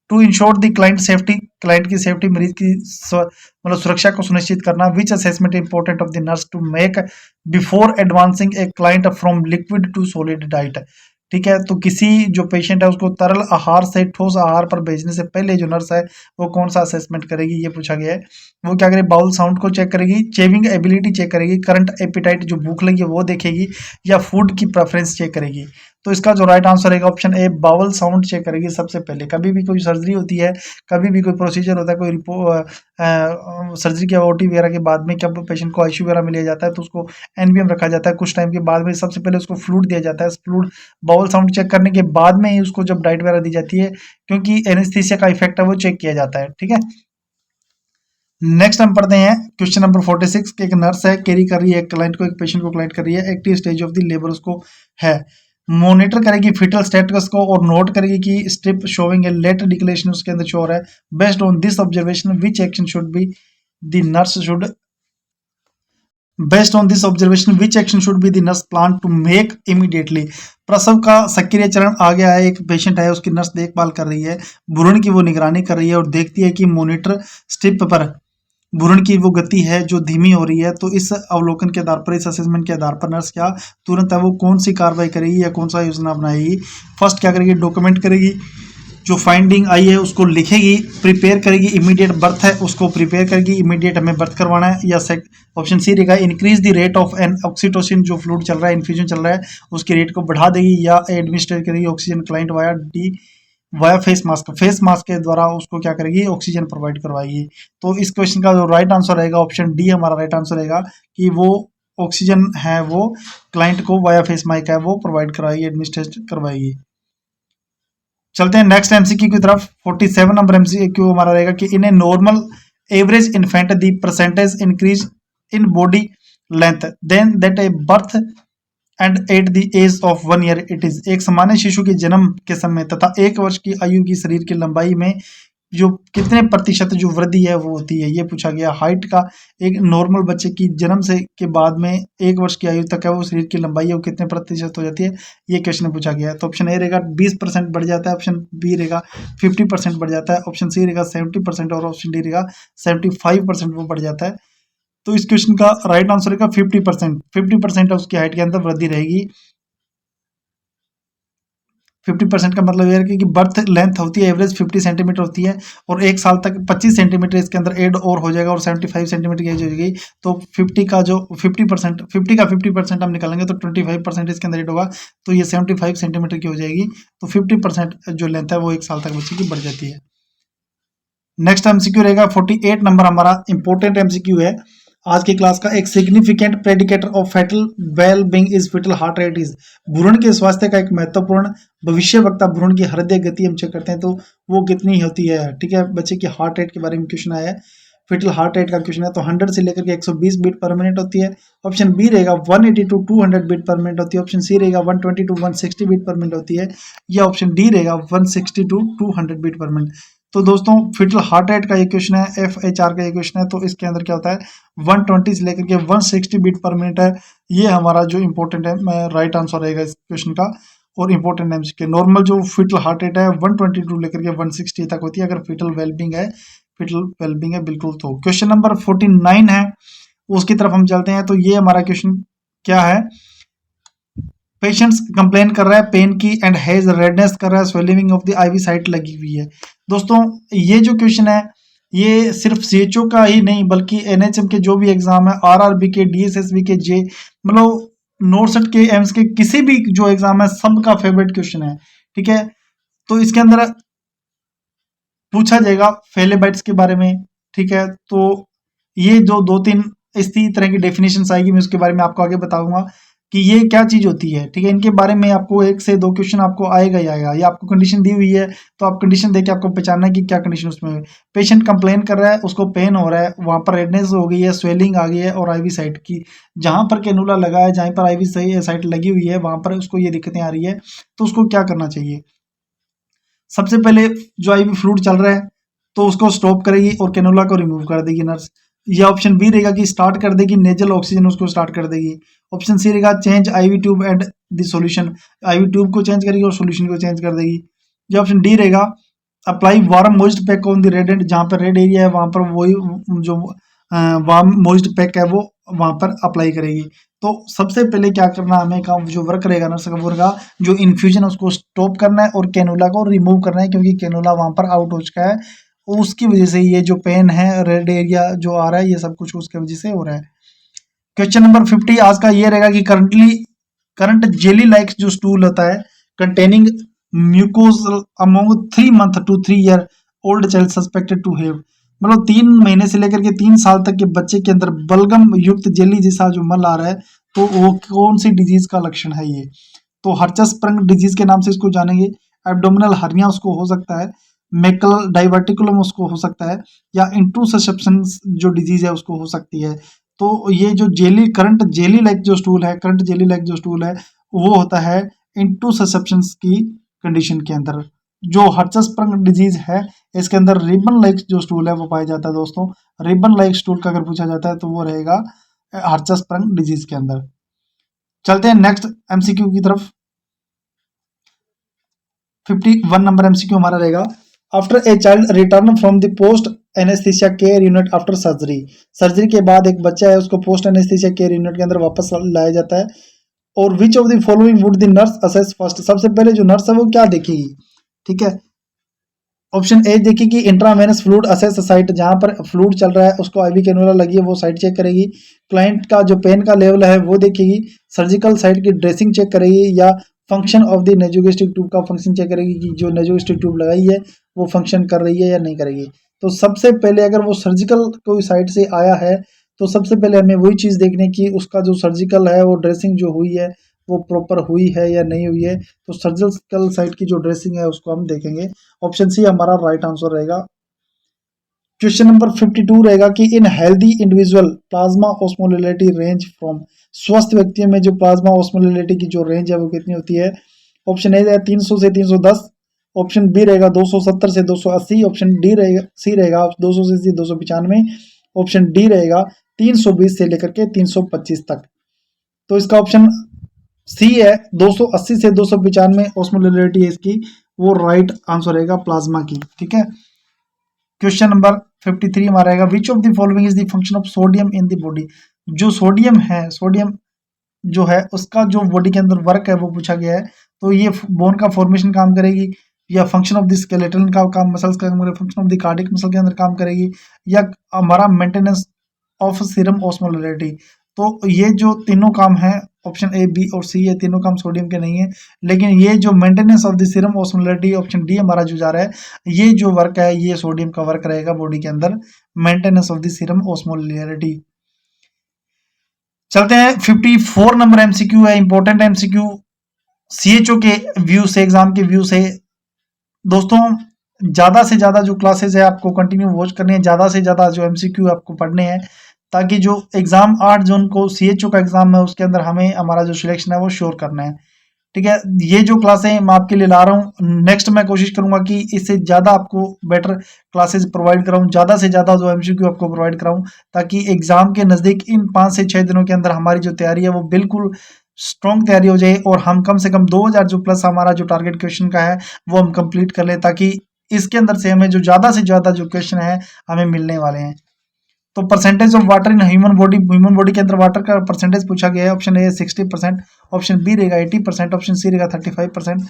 A: To ensure the client safety, client की सेफ्टी, मरीज की मतलब सुरक्षा को सुनिश्चित करना। Which assessment important of the nurse to make before advancing a client from liquid to solid diet. ठीक है, तो किसी जो पेशेंट है उसको तरल आहार से ठोस आहार पर भेजने से पहले जो नर्स है वो कौन सा असेसमेंट करेगी, ये पूछा गया है। वो क्या करेगी? बाउल साउंड को चेक करेगी, चेविंग एबिलिटी चेक करेगी, करंट एपिटाइट जो भूख लगी है वो देखेगी, या फूड की प्रेफरेंस चेक करेगी। तो इसका जो राइट आंसर है option A bowel sound check करेगी सबसे पहले। कभी भी कोई सर्जरी होती है, कभी भी कोई प्रोसीजर होता है, कोई सर्जरी के ओटी वगैरह के बाद में जब पेशेंट को आईसीयू वगैरह में लिया जाता है तो उसको एनबीएम रखा जाता है, कुछ टाइम के बाद में सबसे पहले उसको फ्लूइड दिया जाता है। फ्लूइड बाउल साउंड चेक करने के बाद में ही उसको जब डाइट वगैरह दी जाती है, क्योंकि एनेस्थीसिया का इफेक्ट है वो चेक किया जाता है। ठीक है, नेक्स्ट हम पढ़ते हैं क्वेश्चन नंबर 46। एक नर्स है, कैरी कर रही है एक क्लाइंट को, एक पेशेंट को क्लाइंट कर रही है, active stage of the labour उसको है, मॉनिटर करेगी फिटल स्टेटस को और नोट करेगी कि strip showing a late declaration उसके अंदर शो हो रहा है। Based on this observation which action should be the nurse should based on this observation which action should be the nurse plan to make immediately. प्रसव का सक्रिय चरण आ गया है, एक पेशेंट है, उसकी नर्स देखभाल कर रही है, भ्रूण की वो निगरानी कर रही है और देखती है कि मॉनिटर स्ट्रिप पर भ्रूण की वो गति है जो धीमी हो रही है। तो इस अवलोकन के आधार पर, इस असेसमेंट के आधार पर नर्स क्या तुरंत है वो कौन सी कार्रवाई करेगी या कौन सा योजना बनाएगी। फर्स्ट क्या करेगी, डॉक्यूमेंट करेगी, जो फाइंडिंग आई है उसको लिखेगी, प्रिपेयर करेगी, इमीडिएट बर्थ है उसको प्रिपेयर करेगी, इमीडिएट हमें बर्थ करवाना है, या ऑप्शन सी रहेगा increase the rate of an oxytocin, जो फ्लूइड चल रहा है, इन्फ्यूजन चल रहा है, उसके रेट को बढ़ा देगी, या एडमिनिस्ट्रेट करेगी oxygen client via face mask के द्वारा उसको क्या करेगी, ऑक्सीजन प्रोवाइड करवाएगी। तो इस क्वेश्चन का जो राइट आंसर रहेगा ऑप्शन डी हमारा राइट आंसर रहेगा कि वो ऑक्सीजन है वो क्लाइंट को वाया फेस मास्क है वो प्रोवाइड करवाएगी, एडमिनिस्ट्रेट करवाएगी। चलते हैं नेक्स्ट एमसीक्यू की तरफ। 47 नंबर एमसीक्यू हमारा रहेगा कि in a normal average infant the percentage increase in body length than that a birth and at the age of 1 year it is. एक सामान्य शिशु के जन्म के समय तथा 1 वर्ष की आयु की शरीर की लंबाई में जो कितने प्रतिशत जो वृद्धि है वो होती है, ये पूछा गया। हाइट का एक नॉर्मल बच्चे की जन्म से के बाद में 1 वर्ष की आयु तक है वो शरीर की लंबाई है वो कितने प्रतिशत हो जाती है, ये क्वेश्चन पूछा गया है। तो ऑप्शन ए रहेगा 20% बढ़ जाता है, ऑप्शन बी रहेगा 50% बढ़ जाता है, ऑप्शन सी रहेगा 70% और ऑप्शन डी रहेगा 75% वो बढ़ जाता है। तो इस क्वेश्चन का राइट आंसर रहेगा 50%। 50% उसकी हाइट के अंदर वृद्धि रहेगी। 50% का मतलब यह है कि बर्थ लेंथ होती है एवरेज 50 सेंटीमीटर होती है और 1 साल तक 25 सेंटीमीटर इसके अंदर ऐड और हो जाएगा और 75 सेंटीमीटर की एज हो जाएगी। तो 50 का जो 50% 50 का 50% हम निकालेंगे तो 25% इसके अंदर ऐड होगा, तो ये 75 सेंटीमीटर की हो जाएगी। तो 50% जो लेंथ है वो 1 साल तक बच्चे की बढ़ जाती है। नेक्स्ट एमसीक्यू रहेगा 48 नंबर हमारा इंपॉर्टेंट एमसीक्यू है आज की क्लास का। एक significant predictor of fetal well being is fetal heart rate is. भ्रूण के स्वास्थ्य का एक महत्वपूर्ण भविष्य वक्ता भ्रूण की हृदय गति हम चेक करते हैं तो वो कितनी होती है। ठीक है, बच्चे की हार्ट रेट के बारे में क्वेश्चन आया है, फेटल हार्ट रेट का क्वेश्चन है। तो 100 से लेकर के 120 बीट पर मिनट होती है। ऑप्शन बी रहेगा 180 टू 200 बीट पर मिनट होती है। ऑप्शन सी रहेगा 120 टू 160 बीट पर मिनट होती है, या ऑप्शन डी रहेगा 160 टू 200 बीट पर मिनट। तो दोस्तों फिटल हार्ट रेट का ये क्वेश्चन है, FHR का ये क्वेश्चन है, तो इसके अंदर क्या होता है 120 से लेकर के 160 बीट पर मिनट है। ये हमारा जो इंपॉर्टेंट है राइट आंसर रहेगा इस क्वेश्चन का। और इंपॉर्टेंट एमसीक्यू नॉर्मल जो फिटल हार्ट रेट है 122 लेकर के 160 तक होती है अगर फिटल वेलबिंग है, फिटल वेलबिंग है बिल्कुल। तो क्वेश्चन नंबर 49 है उसकी तरफ हम चलते हैं। तो ये हमारा क्वेश्चन क्या है, पेशेंट्स कंप्लेन कर रहा है पेन की एंड हैज रेडनेस कर रहा है, swelling of the IV site लगी हुई है। दोस्तों ये जो क्वेश्चन है ये सिर्फ सीएचओ का ही नहीं बल्कि एनएचएम के जो भी एग्जाम है, आरआरबी के, डीएसएसबी के, जे मतलब नोटसेट के, एम्स के, किसी भी जो एग्जाम है सबका फेवरेट क्वेश्चन है। ठीक है, तो इसके अंदर पूछा जाएगा फेलेबाइट्स के बारे में। ठीक है, तो ये जो 2-3 इसी तरह की डेफिनेशन आएगी मैं उसके बारे में आपको आगे बताऊंगा कि ये क्या चीज होती है। ठीक है, इनके बारे में आपको 1 से 2 क्वेश्चन आपको आएगा ही आएगा। ये आपको कंडीशन दी हुई है तो आप कंडीशन देके आपको पहचानना है कि क्या कंडीशन उसमें है। पेशेंट कंप्लेन कर रहा है, उसको पेन हो रहा है, वहां पर रेडनेस हो गई है, स्वेलिंग आ गई है और आईवी साइट की जहां पर कैनुला लगा है, जहां पर आईवी साइट लगी हुई है वहां पर उसको ये दिक्कतें आ रही है। तो उसको क्या करना चाहिए, सबसे पहले जो आईवी फ्लूइड चल रहा है तो उसको स्टॉप करेगी और कैनुला को रिमूव कर देगी नर्स। या ऑप्शन बी रहेगा कि स्टार्ट कर देगी नेजल ऑक्सीजन उसको स्टार्ट कर देगी। ऑप्शन सी रहेगा change IV tube and the solution, IV tube को चेंज करेगी और सॉल्यूशन को चेंज कर देगी। या ऑप्शन डी रहेगा apply warm moist pack on the red end, जहां पर रेड एरिया है वहां पर वही जो वार्म मॉइस्ट पैक है वो वहां पर अप्लाई करेगी। तो सबसे पहले क्या करना हमें काम जो वर्क रहेगा नर्स का वर्क का जो इन्फ्यूजन उसको स्टॉप करना है और कैनुला को रिमूव करना है क्योंकि कैनुला वहां पर आउट हो चुका है, उसकी वजह से ये जो पेन है रेड एरिया जो आ रहा है ये सब कुछ उसके वजह से हो रहा है। क्वेश्चन नंबर 50 आज का ये रहेगा कि करंट जेली लाइक जो स्टूल होता है containing mucus among 3 month to 3 year old child suspected to have, मतलब 3 महीने से लेकर के 3 साल तक के बच्चे के अंदर बलगम युक्त जेली जैसा जो मल आ रहा है तो वो कौन सी डिजीज का लक्षण है ये। तो हर्चसप्रिंग डिजीज के नाम से इसको जानेंगे, एब्डोमिनल हर्निया उसको हो सकता है, मेकल डाइवर्टिकुलम उसको हो सकता है, या इंटूससेप्शन जो डिजीज है उसको हो सकती है। तो ये जो करंट जेली लाइक जो स्टूल है, वो होता है इंटूससेप्शन की कंडीशन के अंदर। जो हर्ट्जस्पर्ग डिजीज है, इसके अंदर रिबन लाइक जो स्टूल है वो पाया जाता है दोस्तों। रिबन लाइक स्टूल का अगर पूछा जाता है तो वो रहेगा हर्ट्जस्पर्ग डिजीज के अंदर। चलते हैं नेक्स्ट एमसीक्यू की तरफ। 51 नंबर एमसीक्यू हमारा रहेगा, after a child return from the post anaesthesia care unit after surgery. Surgery के बाद एक बच्चा है उसको पोस्ट एनेस्थीसिया केयर यूनिट के अंदर वापस लाया जाता है, और विच of the following would the nurse assess first. सबसे पहले जो नर्स है वो क्या देखेगी, ठीक है। ऑप्शन ए देखिए इंट्रावेनस फ्लूइड असेस साइट, जहां पर फ्लूइड चल रहा है उसको आईवी कैनुला लगी है वो साइट चेक करेगी। क्लाइंट का जो पेन का लेवल है वो देखेगी। सर्जिकल साइट की ड्रेसिंग चेक करेगी, या function of the nasogastric tube का फंक्शन चेक करेगी कि जो नेजोगेस्ट्रिक ट्यूब लगाई है वो फंक्शन कर रही है या नहीं करेगी। तो सबसे पहले अगर वो सर्जिकल कोई साइट से आया है तो सबसे पहले हमें वही चीज़ देखने की उसका जो सर्जिकल है वो ड्रेसिंग जो हुई है वो प्रॉपर हुई है या नहीं हुई है। तो सर्जिकल साइट की जो ड्रेसिंग है उसको हम देखेंगे। ऑप्शन सी हमारा राइट आंसर रहेगा। क्वेश्चन नंबर 52 रहेगा कि इन healthy individual plasma osmolarity range from. स्वस्थ व्यक्तियों में जो प्लाज्मा ऑस्मोलैरिटी की जो रेंज है वो कितनी होती है। ऑप्शन ए है 300 से 310, ऑप्शन बी रहेगा 270 से 280, ऑप्शन डी रहेगा सी रहेगा 200 से 295, ऑप्शन डी रहेगा 320 से लेकर के 325 तक। तो इसका ऑप्शन सी है 280 से 295 ऑस्मोलैरिटी है इसकी, वो राइट आंसर रहेगा प्लाज्मा की, ठीक है। क्वेश्चन नंबर 53 हमारा रहेगा, विच of the following is the function of sodium in the body. जो सोडियम है, सोडियम जो है उसका जो बॉडी के अंदर वर्क है वो पूछा गया है। तो ये बोन का फॉर्मेशन काम करेगी, या फंक्शन ऑफ द स्केलेटन का काम मसल्स का काम करेगी, function of the cardiac muscle के अंदर काम करेगी, या हमारा मेंटेनेंस ऑफ सीरम ऑस्मोलैरिटी। तो ये जो तीनों काम है ऑप्शन ए बी और सी, ये तीनों काम सोडियम के नहीं है, लेकिन ये जो maintenance of the serum osmolarity option D हमारा जो जा रहा है, ये जो वर्क है ये सोडियम का वर्क रहेगा बॉडी के अंदर, maintenance of the serum osmolarity. चलते हैं 54 नंबर एमसीक्यू है, इंपॉर्टेंट एमसीक्यू सीएचओ के व्यू से, एग्जाम के व्यू से। दोस्तों ज्यादा से ज्यादा जो क्लासेस है आपको कंटिन्यू वॉच करनी है, ज्यादा से ज्यादा जो एमसीक्यू आपको पढ़ने हैं, ताकि जो एग्जाम 8 जून को सीएचओ का एग्जाम है उसके अंदर हमें हमारा जो सिलेक्शन है वो श्योर करना है, ठीक है। ये जो क्लासें मैं आपके लिए ला रहा हूँ, नेक्स्ट मैं कोशिश करूंगा कि इससे ज़्यादा आपको बेटर क्लासेस प्रोवाइड कराऊं, ज़्यादा से ज़्यादा जो एमसीक्यू आपको प्रोवाइड कराऊं, ताकि एग्जाम के नज़दीक इन 5 से 6 दिनों के अंदर हमारी जो तैयारी है वो बिल्कुल स्ट्रॉन्ग तैयारी हो जाए, और हम कम से कम 2000 जो प्लस हमारा जो टारगेट क्वेश्चन का है वो हम कंप्लीट कर लें, ताकि इसके अंदर से हमें जो ज़्यादा से ज़्यादा जो क्वेश्चन है हमें मिलने वाले हैं। तो percentage of water in human body के अंदर वाटर का परसेंटेज पूछा गया है। ऑप्शन ए 60%, ऑप्शन बी रहेगा 80%, ऑप्शन सी रहेगा 35%,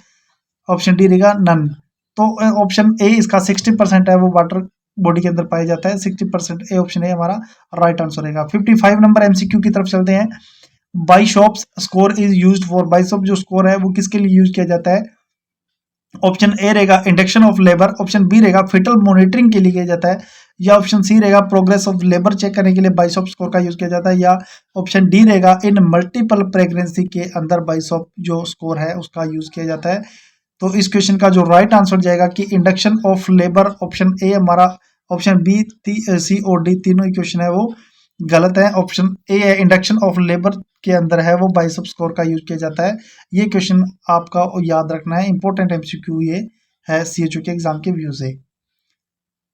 A: ऑप्शन डी रहेगा नन। तो ऑप्शन ए इसका 60% है वो वाटर बॉडी के अंदर पाया जाता है, 60%, ए ऑप्शन ए हमारा राइट आंसर रहेगा। 55 नंबर एमसीक्यू की तरफ चलते हैं। बाइशॉप्स स्कोर इज यूज्ड फॉर, बाइशॉप जो स्कोर है वो किसके लिए यूज किया जाता है। ऑप्शन ए रहेगा induction of labour, option B रहेगा फिटल मॉनिटरिंग के लिए किया जाता है, या ऑप्शन सी रहेगा प्रोग्रेस ऑफ लेबर चेक करने के लिए बाइसॉप स्कोर का यूज किया जाता है, या ऑप्शन डी रहेगा इन मल्टीपल प्रेगनेंसी के अंदर बाइसॉप जो स्कोर है उसका यूज किया जाता है। तो इस क्वेश्चन का जो राइट आंसर जाएगा कि induction of labour, option A हमारा, ऑप्शन बी सी और डी तीनों ही क्वेश्चन है वो गलत है। ऑप्शन ए है इंडक्शन ऑफ लेबर के अंदर है वो बाइसेप स्कोर का यूज किया जाता है। ये क्वेश्चन आपका याद रखना है, इंपॉर्टेंट एमसीक्यू ये है सीएचओ के एग्जाम के व्यू से।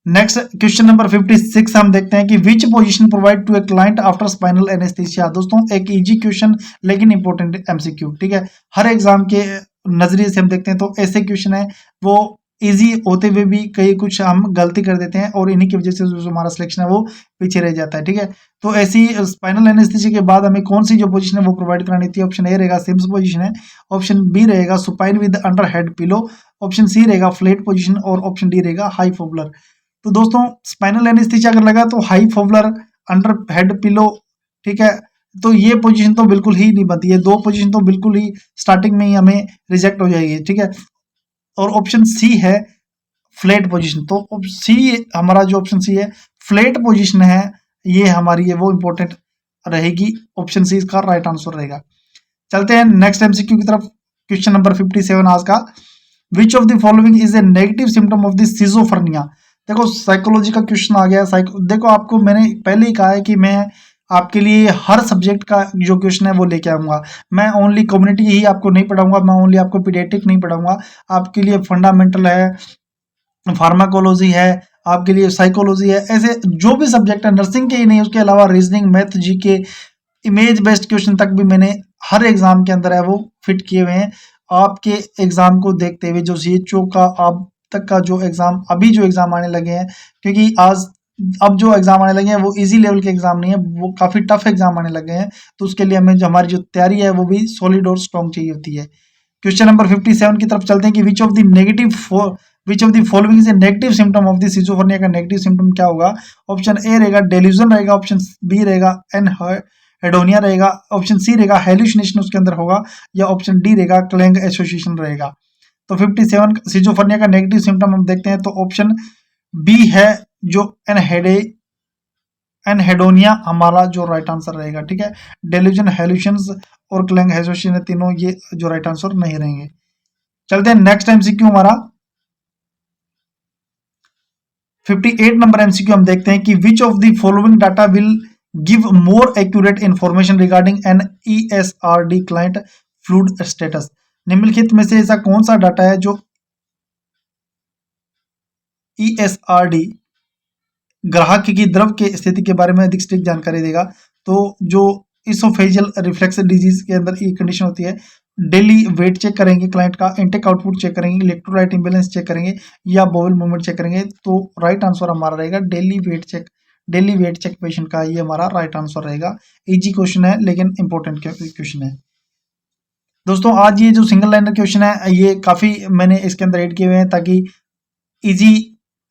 A: नेक्स्ट क्वेश्चन नंबर 56 हम देखते हैं कि which position provide to a client after spinal anaesthesia. दोस्तों एक इजी क्वेश्चन लेकिन इंपॉर्टेंट एमसीक्यू, ठीक है। हर एग्जाम के नजरिए से हम देखते हैं तो ऐसे क्वेश्चन है वो इजी होते हुए भी कई कुछ हम गलती कर देते हैं, और इन्हीं की वजह से जो हमारा सिलेक्शन है वो पीछे रह जाता है, ठीक है। तो ऐसी स्पाइनल एनेस्थीसिया के बाद हमें कौन सी जो पोजीशन है वो प्रोवाइड करानी थी। ऑप्शन ए रहेगा सिम्स पोजीशन है, ऑप्शन बी रहेगा supine with under head pillow, option C रहेगा फ्लैट पोजीशन, और ऑप्शन डी रहेगा हाई फॉबलर। तो दोस्तों स्पाइनल एनेस्थीसिया अगर लगा तो high Fowler, under head pillow, ठीक है, तो ये पोजीशन तो बिल्कुल ही नहीं बनती है, दो पोजीशन तो बिल्कुल ही स्टार्टिंग में ही हमें रिजेक्ट हो जाएगी, ठीक है। और ऑप्शन सी है फ्लैट पोजीशन, तो सी हमारा जो ऑप्शन सी है फ्लैट पोजीशन है ये हमारी है वो इंपॉर्टेंट रहेगी, ऑप्शन सी इसका राइट आंसर रहेगा। चलते हैं नेक्स्ट एमसीक्यू की तरफ। क्वेश्चन नंबर 57 आज का, विच of the following is A negative symptom of the schizophrenia. देखो साइकोलॉजी का क्वेश्चन आ गया। देखो आपको मैंने पहले ही कहा है कि मैं आपके लिए हर सब्जेक्ट का जो क्वेश्चन है वो लेके आऊंगा। मैं ओनली कम्युनिटी ही आपको नहीं पढ़ाऊंगा, मैं ओनली आपको पीडियाट्रिक नहीं पढ़ाऊंगा। आपके लिए फंडामेंटल है, फार्माकोलॉजी है, आपके लिए साइकोलॉजी है, ऐसे जो भी सब्जेक्ट है, नर्सिंग के ही नहीं उसके अलावा reasoning, math, GK, image based question तक भी मैंने हर एग्जाम के अंदर है वो फिट किए हुए हैं। आपके एग्जाम को देखते हुए जो सीएचओ का अब तक का जो एग्जाम, अभी जो एग्जाम आने लगे हैं, क्योंकि आज अब जो एग्जाम आने लगे हैं वो इजी लेवल के एग्जाम नहीं है, वो काफी टफ एग्जाम आने लगे हैं। तो उसके लिए हमें जो हमारी जो तैयारी है वो भी सॉलिड और स्ट्रॉन्ग चाहिए होती है। क्वेश्चन नंबर 57 की तरफ चलते हैं कि which of the following is A negative symptom of the schizophrenia का नेगेटिव सिम्टम क्या होगा। ऑप्शन ए रहेगा डेल्यूजन रहेगा, ऑप्शन बी रहेगा हेडोनिया रहेगा, ऑप्शन सी रहेगा हेलुसिनेशन उसके अंदर होगा, या ऑप्शन डी रहेगा क्लैंग एसोसिएशन रहेगा। तो 57 सिजोफ्रेनिया का नेगेटिव सिम्टम हम देखते हैं तो ऑप्शन बी है जो एनहेडोनिया हमारा जो राइट आंसर रहेगा। ठीक है, डेल्यूजन, हेलुशंस और क्लैंग एसोसिएशन तीनों ये जो राइट आंसर नहीं रहेंगे। चलते हैं नेक्स्ट एमसीक्यू हमारा 58 नंबर एमसीक्यू हम देखते हैं कि which of the following data will give more accurate information regarding an ESRD client fluid status. निम्नलिखित में से ऐसा कौन सा डाटा है जो ESRD ग्राहक की द्रव के स्थिति के बारे में अधिक सटीक जानकारी देगा। तो जो इसोफेजियल रिफ्लेक्स डिजीज के अंदर ये कंडीशन होती है, डेली वेट चेक करेंगे क्लाइंट का, इंटेक आउटपुट चेक करेंगे, इलेक्ट्रोलाइट इम्बेलेंस चेक करेंगे या बोवेल मूवमेंट चेक करेंगे। तो राइट आंसर हमारा रहेगा डेली वेट चेक पेशेंट का, ये हमारा राइट आंसर रहेगा। इजी क्वेश्चन है लेकिन इंपॉर्टेंट क्वेश्चन है। दोस्तों आज ये जो सिंगल लाइनर क्वेश्चन है ये काफी मैंने इसके अंदर ऐड किए हुए हैं ताकि इजी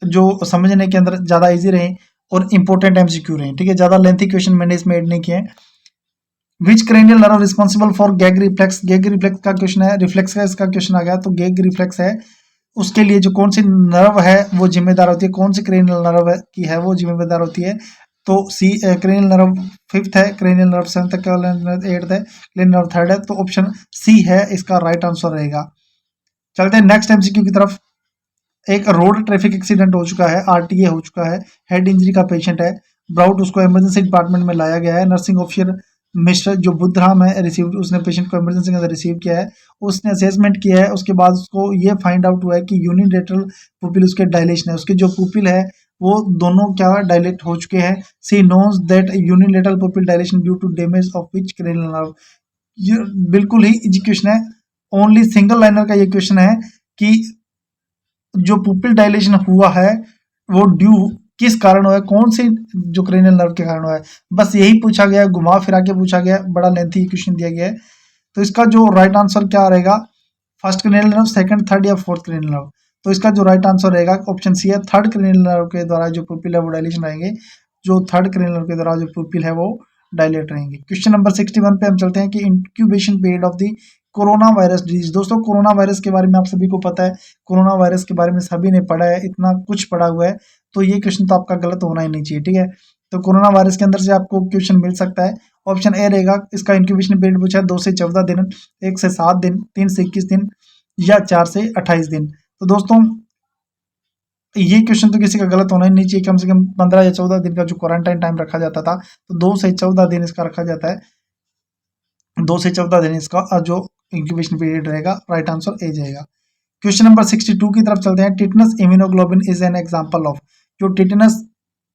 A: जो समझने के अंदर ज्यादा इजी रहे और इंपॉर्टेंट एमसीक्यू रहे। ठीक है, ज्यादा लेंथी क्वेश्चन मैंने इसमें ऐड नहीं किए हैं। Which cranial nerve responsible for gag reflex. Gag reflex का क्वेश्चन है, रिफ्लेक्स का इसका क्वेश्चन आ गया। तो गैग रिफ्लेक्स है उसके लिए जो कौन सी नर्व है वो जिम्मेदार होती है, कौन सी क्रेनियल नर्व की है वो जिम्मेदार होती है। तो सी क्रेनियल नर्व 5th है, क्रेनियल नर्व 7th है, 8th है, क्रेनियल नर्व 3rd है। तो ऑप्शन सी है इसका राइट आंसर रहेगा। चलते हैं नेक्स्ट एमसीक्यू की तरफ। एक रोड ट्रैफिक एक्सीडेंट हो चुका है, आरटीए हो चुका है, हेड इंजरी का पेशेंट है, ब्राउट उसको इमरजेंसी डिपार्टमेंट में लाया गया है। नर्सिंग ऑफिसर मिस्टर जो बुद्धराम है रिसीव, उसने पेशेंट को इमरजेंसी के अंदर रिसीव किया है, उसने असेसमेंट किया है। उसके बाद उसको ये फाइंड आउट हुआ है कि यूनिलेटरल पुपिल उसके डायलेशन है, उसके जो पुपिल है वो दोनों क्या डायलेट हो चुके हैं। See knows that unilateral pupil dilation due to damage of which cranial nerve. ये बिल्कुल ही इजी क्वेश्चन है, ओनली सिंगल लाइनर का ये क्वेश्चन है कि जो पुपिल डायलेशन हुआ है वो ड्यू किस कारण हुआ है, कौन से जो क्रेनियल नर्व के कारण हुआ है, बस यही पूछा गया है, घुमा फिरा के पूछा गया है, बड़ा लेंथी क्वेश्चन दिया गया है। तो इसका जो राइट आंसर क्या रहेगा, first cranial nerve, second, third या फोर्थ क्रेनियल नर्व। तो इसका जो राइट आंसर रहेगा ऑप्शन सी है, थर्ड क्रेनियल नर्व के द्वारा जो पुपिल है वो डायलेशन रहेंगे, जो थर्ड क्रेनियल नर्व के द्वारा जो पुपिल है वो डायलेट रहेंगे। क्वेश्चन नंबर 61 पे हम चलते हैं कि incubation period of the corona virus disease. दोस्तों कोरोना वायरस के बारे में आप सभी को पता है, कोरोना वायरस के बारे में सभी ने पढ़ा है, इतना कुछ पढ़ा हुआ है, तो ये क्वेश्चन तो आपका गलत होना ही नहीं चाहिए। ठीक है, तो कोरोना वायरस के अंदर से आपको क्वेश्चन मिल सकता है। ऑप्शन ए रहेगा, इसका इंक्यूबेशन पीरियड पूछा है 2 से 14 दिन, 1 से 7 दिन, 3 से 21 दिन या 4 से 28 दिन। तो दोस्तों ये क्वेश्चन तो किसी का गलत होना ही नहीं चाहिए। कम से कम 15 या 14 दिन का जो क्वारंटाइन टाइम रखा जाता था, तो 2 से 14 दिन इसका रखा जाता है। 2 से 14 दिन इसका जो इंक्यूबेशन पीरियड रहेगा, राइट आंसर ए जाएगा। क्वेश्चन नंबर 62 की तरफ चलते हैं। Tetanus immunoglobulin is an example of. जो टिटनस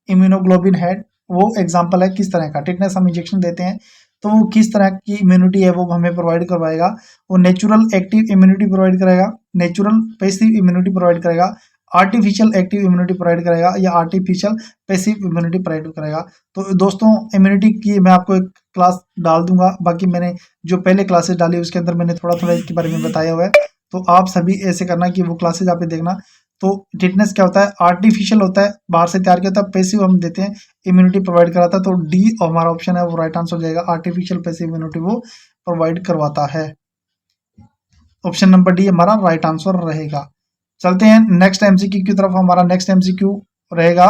A: इम्यूनोग्लोबिन है वो एग्जांपल है किस तरह का। टिटनस हम इंजेक्शन देते हैं तो वो किस तरह की इम्यूनिटी है वो हमें प्रोवाइड करवाएगा। वो नेचुरल एक्टिव इम्यूनिटी प्रोवाइड करेगा, नेचुरल पैसिव इम्यूनिटी प्रोवाइड करेगा, आर्टिफिशियल एक्टिव इम्यूनिटी प्रोवाइड करेगा या आर्टिफिशियल पैसिव इम्यूनिटी प्रोवाइड करेगा। तो दोस्तों इम्यूनिटी की मैं आपको एक क्लास डाल दूंगा, बाकी मैंने जो पहले क्लासेस डाली उसके अंदर मैंने थोड़ा थोड़ा इसके बारे में बताया हुआ है, तो आप सभी ऐसे करना कि वो क्लासेज आप देखना। तो टिटनेस क्या होता है, आर्टिफिशियल होता है, बाहर से तैयार किया होता है, पैसिव हम देते हैं, इम्यूनिटी प्रोवाइड कराता है। तो डी हमारा ऑप्शन है वो राइट आंसर हो जाएगा, आर्टिफिशियल पैसिव इम्यूनिटी वो प्रोवाइड करवाता है। ऑप्शन नंबर डी हमारा राइट आंसर रहेगा। चलते हैं नेक्स्ट एमसीक्यू की तरफ। हमारा नेक्स्ट एमसीक्यू रहेगा